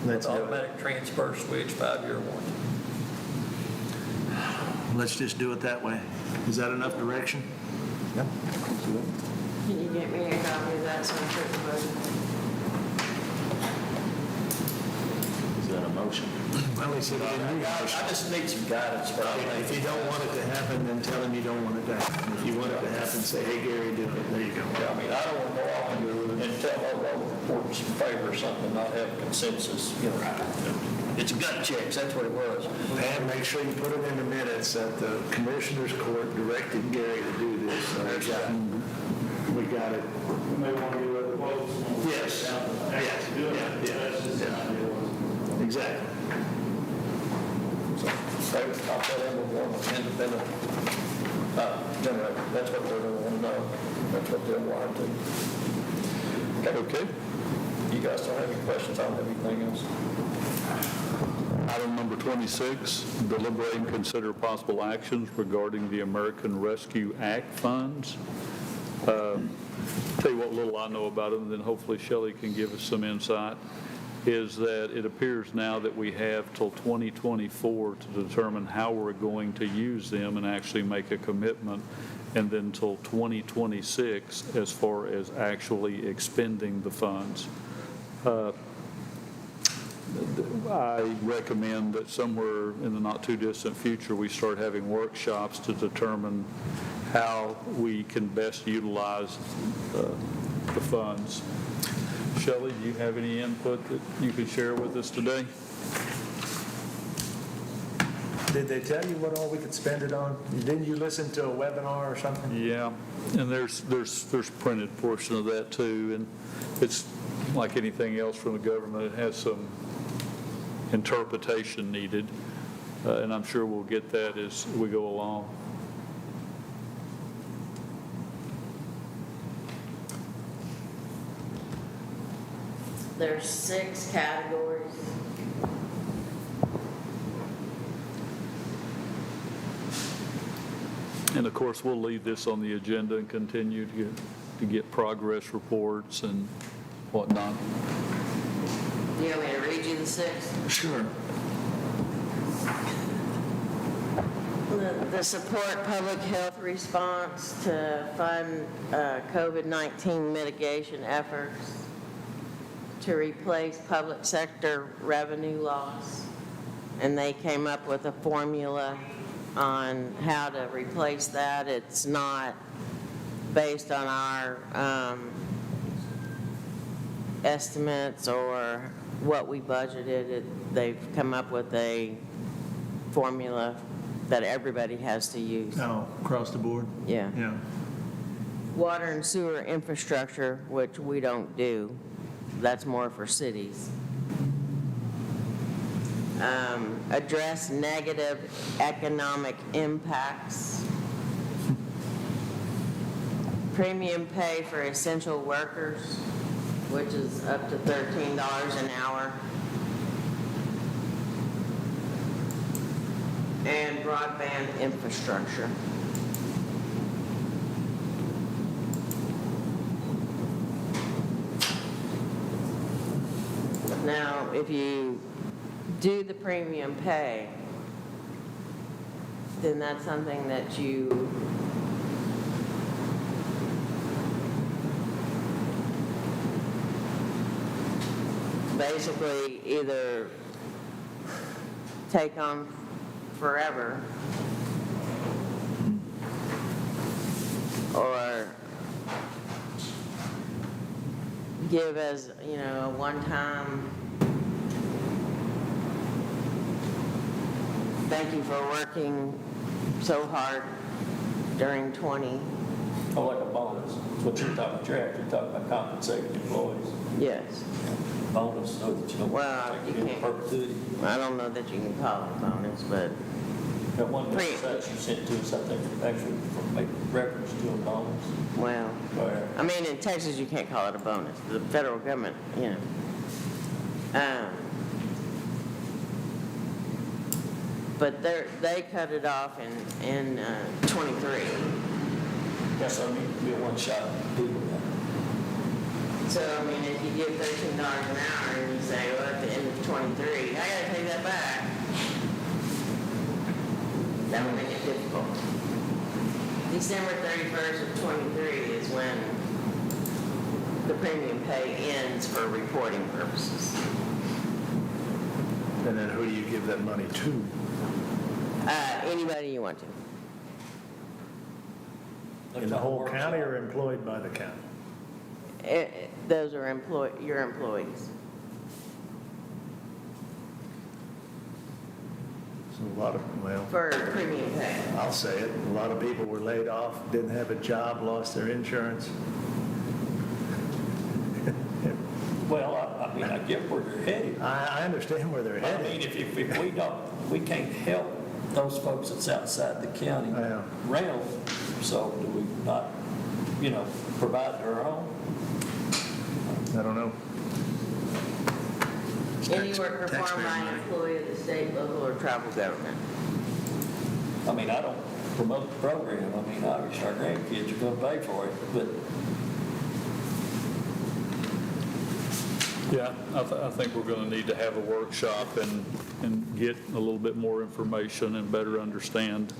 Let's With do it. automatic transfer switch, 5-year warranty. Let's just do it that way. Is that enough direction? Yeah. Can you get me a copy of that so I'm sure it's voted? Is that a motion? Well, he said, I just need some guidance. But if you don't want it to happen, then tell him you don't want it to happen. If you want it to happen, say, hey, Gary, do it. There you go. I mean, I don't want to go off and tell all the reports in favor of something and not have consensus, It's a gut check, that's what it was. And make sure you put it in the minutes that the Commissioners Court directed Gary to do this. So we got it. We may want to do it close. Yes. That's just an idea. Exactly. So I'll tell them we're one independent generator. That's what they're going to want to know. That's what they're wired to. Okay. You guys don't have any questions? I don't have anything else. Item number 26, deliberate and consider possible actions regarding the American Rescue Act funds. Tell you what little I know about them, and then hopefully Shelley can give us some insight, is that it appears now that we have till 2024 to determine how we're going to use them and actually make a commitment and then till 2026 as far as actually expending the funds. I recommend that somewhere in the not-too-distant future, we start having workshops to determine how we can best utilize the funds. Shelley, do you have any input that you could share with us today? Did they tell you what all we could spend it on? Didn't you listen to a webinar or something? Yeah, and there's printed portion of that too, and it's like anything else from the government, it has some interpretation needed, and I'm sure we'll get that as we go along. There's 6 categories. And of course, we'll leave this on the agenda and continue to get progress reports and whatnot. Do you want me to read you the 6? Sure. The support public health response to fund COVID-19 mitigation efforts, to replace public sector revenue loss. And they came up with a formula on how to replace that. It's not based on our estimates or what we budgeted. They've come up with a formula that everybody has to use. Oh, across the board? Yeah. Yeah. Water and sewer infrastructure, which we don't do, that's more for cities. Address negative economic impacts. Premium pay for essential workers, which is up to $13 an hour. And broadband infrastructure. Now, if you do the premium pay, then that's something that you basically either take on forever or give as, a one-time thank you for working so hard during 20. Oh, like a bonus. That's what you're talking about. You're talking about compensating employees. Yes. Bonus, so that you don't Well, take you it in can't. perpetuity. I don't know that you can call it bonus, but That one that you sent to us, I think, actually make reference to a bonus. well, Where I mean, in Texas, you can't call it a bonus. The federal government, But they cut it off in 23. Yes, I mean, be a one-shot deal. So, I mean, if you give $13 an hour and you say, well, at the end of 23, I gotta take that back. That would make it difficult. December 31st of 23 is when the premium pay ends for reporting purposes. And then who do you give that money to? Anybody you want to. In the whole county or employed by the county? Those are your employees. So a lot of, well, For premium pay. I'll say it, a lot of people were laid off, didn't have a job, lost their insurance. Well, I mean, I get where they're headed. I understand where they're I headed. mean, if we can't help those folks that's outside the county Yeah. realm, so do we not, provide our own? I don't know. Any work performed by an employee of the state, local, or tribal government. I mean, I don't promote the program. I mean, obviously our grandkids are going to pay for it, but Yeah, I think we're going to need to have a workshop and get a little bit more information and better understand.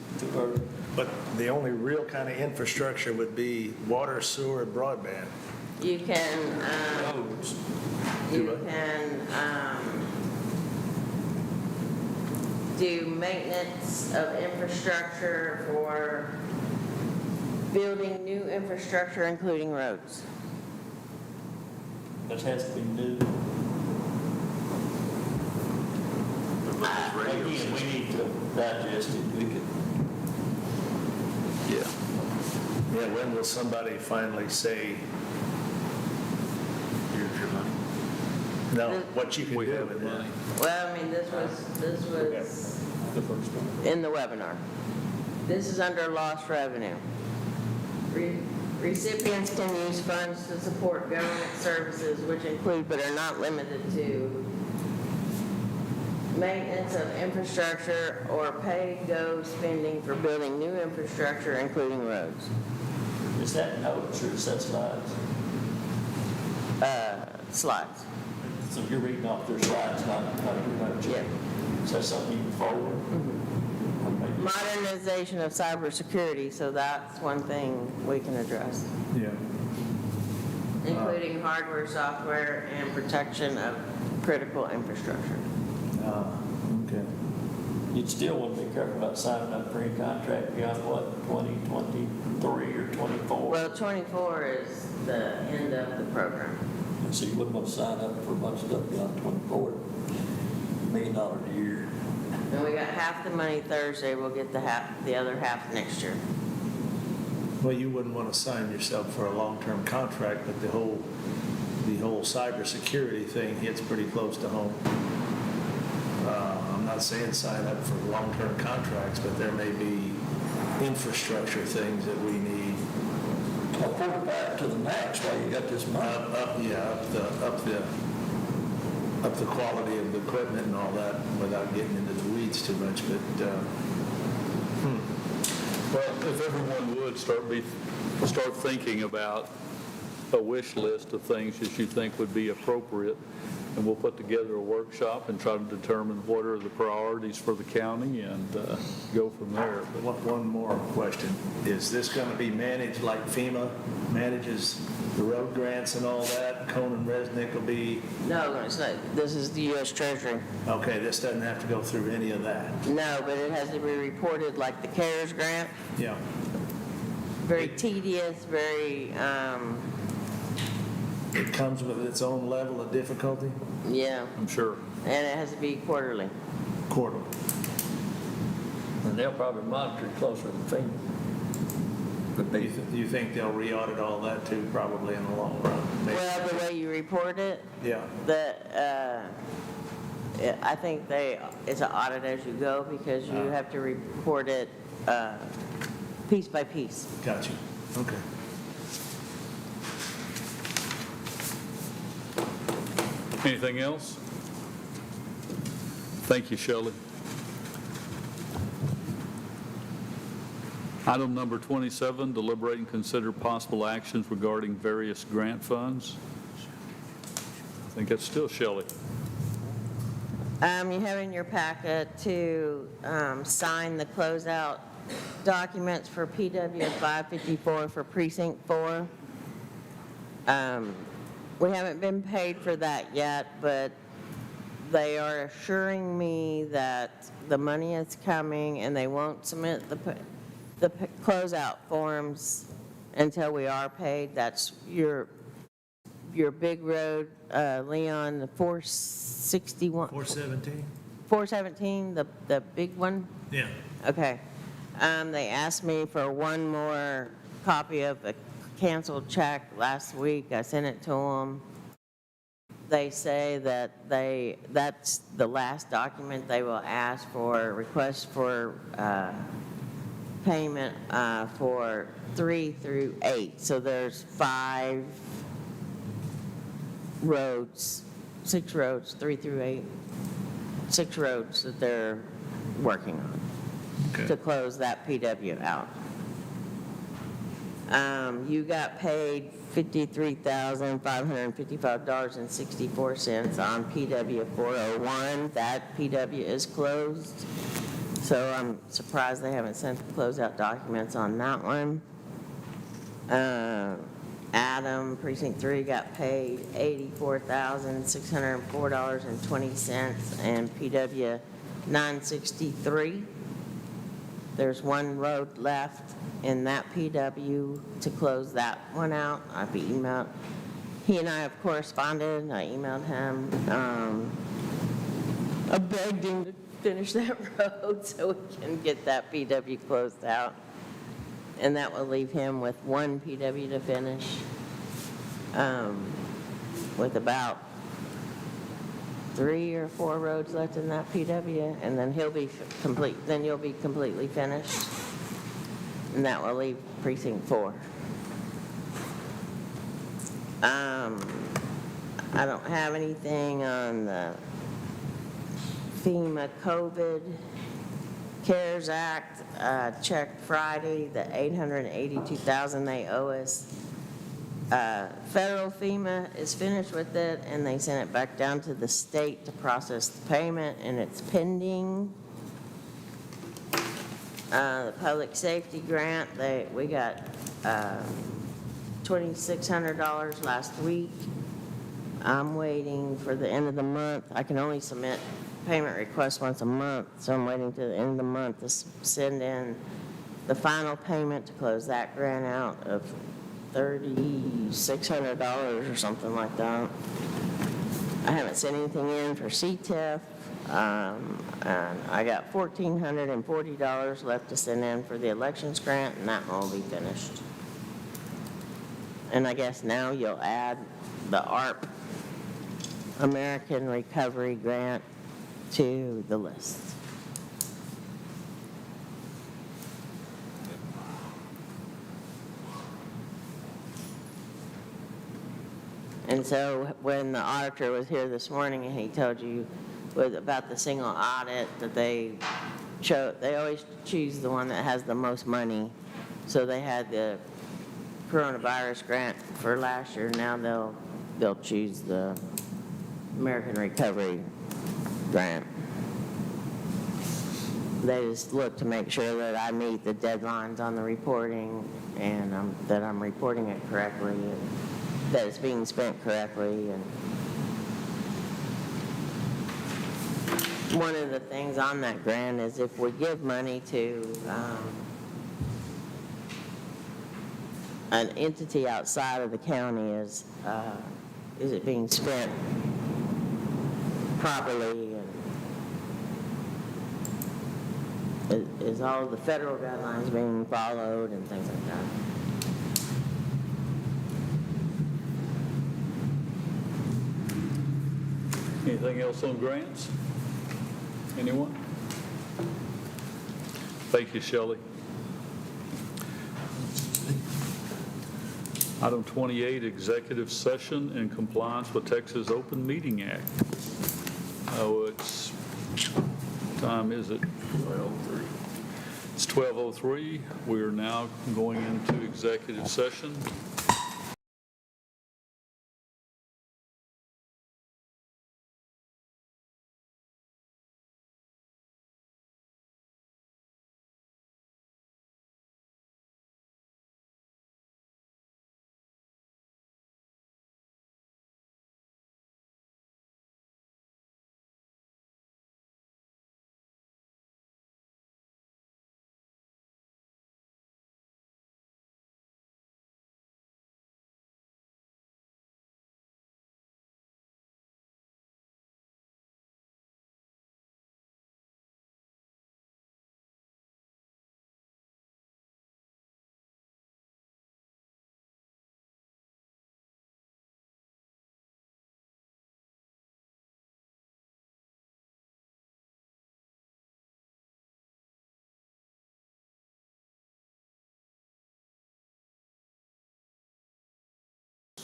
But the only real kind of infrastructure would be water, sewer, and broadband. You can, do maintenance of infrastructure for building new infrastructure, including roads. That has to be new. Again, we need to digest it. We could, Yeah. Yeah, when will somebody finally say, here's your money? No, what you can We do have with the it. money. Well, I mean, this was The first one. in the webinar. This is under lost revenue. Recipients can use funds to support government services, which include but are not limited to maintenance of infrastructure or pay-go spending for building new infrastructure, including roads. is that notes or is that slides? Slides. So you're reading off their slides, not your notes? Yeah. Is that something you can forward? Or maybe- Modernization of cybersecurity, so that's one thing we can address, Yeah. including hardware, software, and protection of critical infrastructure. Okay. You'd still want to be careful about signing up for any contract beyond what, 2023 or 24? Well, 24 is the end of the program. So you wouldn't want to sign up for a bunch of stuff beyond 24, $1 million a year. And we got half the money Thursday, we'll get the other half next year. Well, you wouldn't want to sign yourself for a long-term contract, but the whole cybersecurity thing hits pretty close to home. I'm not saying sign up for long-term contracts, but there may be infrastructure things that we need. I'll put it back to the max while you got this money. Up the quality of the equipment and all that, without getting into the weeds too much, but, Well, if everyone would start thinking about a wish list of things that you think would be appropriate, and we'll put together a workshop and try to determine what are the priorities for the county and go from there. One more question. Is this going to be managed like FEMA manages the road grants and all that? Conan Resnick will be, No, it's not, this is the U.S. Treasury. okay, this doesn't have to go through any of that. No, but it has to be reported like the CARES grant. Yeah. Very tedious, very, It comes with its own level of difficulty, yeah, I'm sure. and it has to be quarterly. quarterly. And they'll probably monitor it closer than FEMA. Do you think they'll re-audit all that too, probably in the long run? Maybe. Well, the way you report it, Yeah. I think it's an audit as you go because you have to report it piece by piece. Got you. Okay. Anything else? Thank you, Shelley. Item number 27, deliberate and consider possible actions regarding various grant funds. I think that's still Shelley. You have in your packet to sign the closeout documents for PW 554 for Precinct 4. We haven't been paid for that yet, but they are assuring me that the money is coming and they won't submit the closeout forms until we are paid. That's your big road, Leon, the 461. 417? 417, the big one? Yeah. Okay. They asked me for one more copy of the canceled check last week. I sent it to them. They say that that's the last document they will ask for, request for payment for 3 through 8. So there's 5 roads, 6 roads, 3 through 8, 6 roads that they're working on to close that PW out. You got paid $53,555.64 on PW 401. That PW is closed, so I'm surprised they haven't sent the closeout documents on that one. Adam, Precinct 3, got paid $84,604.20 and PW 963. There's one road left in that PW to close that one out. I've emailed, he and I have corresponded. I emailed him. I begged him to finish that road so we can get that PW closed out. And that will leave him with one PW to finish, with about 3 or 4 roads left in that PW, and then he'll be complete, then you'll be completely finished. And that will leave Precinct 4. I don't have anything on the FEMA COVID CARES Act. Checked Friday, the $882,000 they owe us. Federal FEMA is finished with it, and they sent it back down to the state to process the payment, and it's pending. The public safety grant, we got $2,600 last week. I'm waiting for the end of the month. I can only submit payment requests once a month, so I'm waiting to the end of the month to send in the final payment to close that grant out of $3,600 or something like that. I haven't sent anything in for CTIF, and I got $1,440 left to send in for the elections grant, and that one will be finished. And I guess now you'll add the ARP, American Recovery Grant, to the list. And so when the auditor was here this morning and he told you about the single audit that they always choose the one that has the most money. So they had the coronavirus grant for last year. Now they'll choose the American Recovery Grant. They just look to make sure that I meet the deadlines on the reporting and that I'm reporting it correctly and that it's being spent correctly. And one of the things on that grant is if we give money to an entity outside of the county, is it being spent properly, and is all of the federal guidelines being followed and things like that. Anything else on grants? Anyone? Thank you, Shelley. Item 28, executive session in compliance with Texas Open Meeting Act. Oh, it's, what time is it? 12:03. It's 12:03. We are now going into executive session.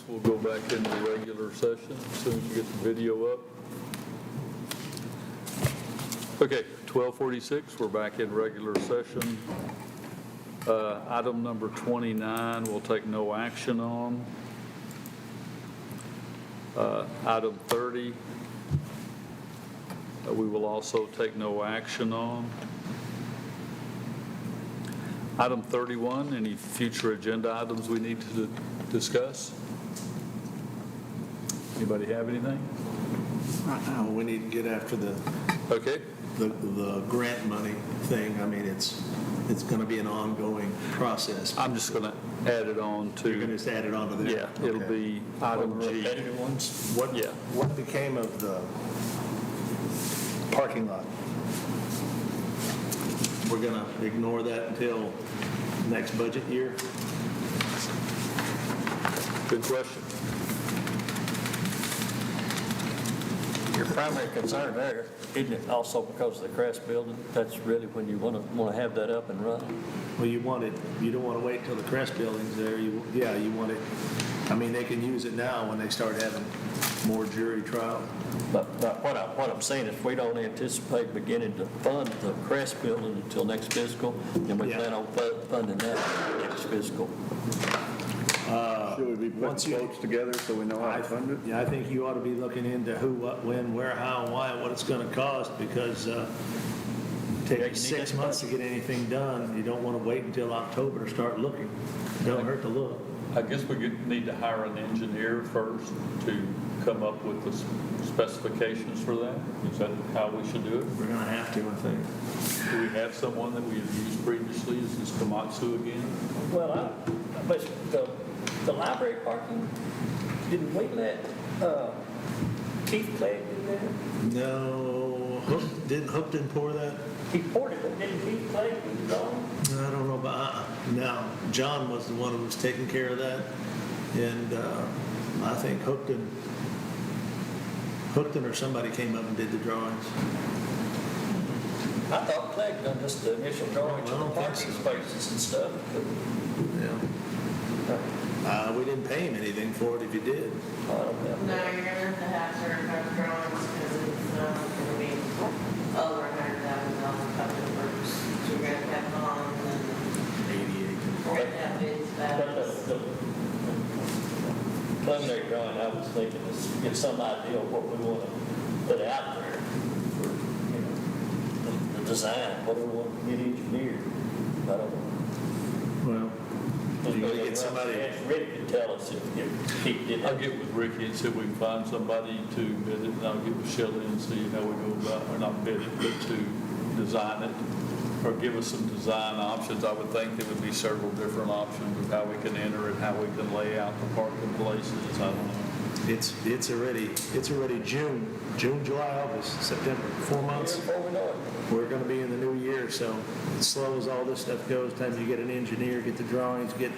We'll go back into regular session as soon as you get the video up. Okay, 12:46, we're back in regular session. Item number 29, we'll take no action on. Item 30, we will also take no action on. Item 31, any future agenda items we need to discuss? Anybody have anything? Right now, we need to get after the Okay. grant money thing. I mean, it's going to be an ongoing process. I'm just going to add it on to. You're going to just add it on to there? Yeah, it'll be item G. Repetitive ones? What became of the parking lot? We're going to ignore that until next budget year? Good question. Your primary concern there, isn't it also because of the Crest building? That's really when you want to have that up and running? Well, you don't want to wait till the Crest building's there. You want it, I mean, they can use it now when they start having more jury trial. But what I'm saying is we don't anticipate beginning to fund the Crest building until next fiscal, and we plan on funding that next fiscal. Should we be putting quotes together so we know how to fund it? Yeah, I think you ought to be looking into who, what, when, where, how, why, what it's going to cost, because take you 6 months to get anything done. You don't want to wait until October to start looking. Don't hurt to look. I guess we need to hire an engineer first to come up with the specifications for that. Is that how we should do it? We're going to have to, I think. Do we have someone that we have used previously? Is this Komatsu again? Well, but the library parking, didn't we let Keith Clegg do that? No, didn't Hookton pour that? He poured it, but didn't Keith Clegg do it all? I don't know about, no, John was the one who was taking care of that, and I think Hookton or somebody came up and did the drawings. I thought Clegg done just the initial drawings of the parking spaces and stuff. Yeah. We didn't pay him anything for it if you did. No, you're gonna have to certified drawings because it's gonna be over $100,000 public works. So you're gonna have bonds and we're gonna have bids But back. the preliminary drawing, I was thinking, is get some idea of what we want to put out there for, the design, what we want to get engineered. I don't know. Well, you gotta get somebody. Rick can tell us if he did. I'll get with Ricky and see if we can find somebody to bid it, and I'll get with Shelley and see how we go about, or not bid it, but to design it, or give us some design options. I would think there would be several different options of how we can enter it, how we can lay out the parking places. I don't know. It's already June, July, August, September, 4 months. Before we know it. We're going to be in the new year, so as slow as all this stuff goes, time you get an engineer, get the drawings, get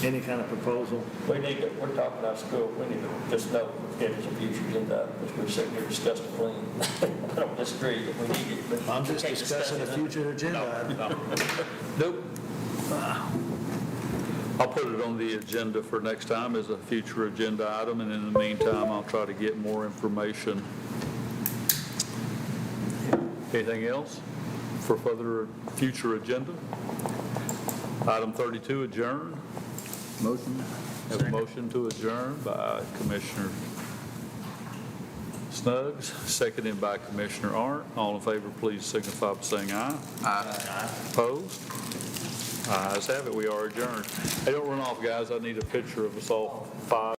any kind of proposal. We're talking our school, we need to just know it is a future agenda, because we're sitting here discussing a plan. I don't disagree that we need it, but. I'm just discussing a future agenda item. Nope. I'll put it on the agenda for next time as a future agenda item, and in the meantime, I'll try to get more information. Anything else for further future agenda? Item 32, adjourn. Motion? Have a motion to adjourn by Commissioner Snuggs, seconded by Commissioner Arndt. All in favor, please signify by saying aye. Aye. Opposed? Ayes have it. We are adjourned. Hey, don't run off, guys. I need a picture of us all five.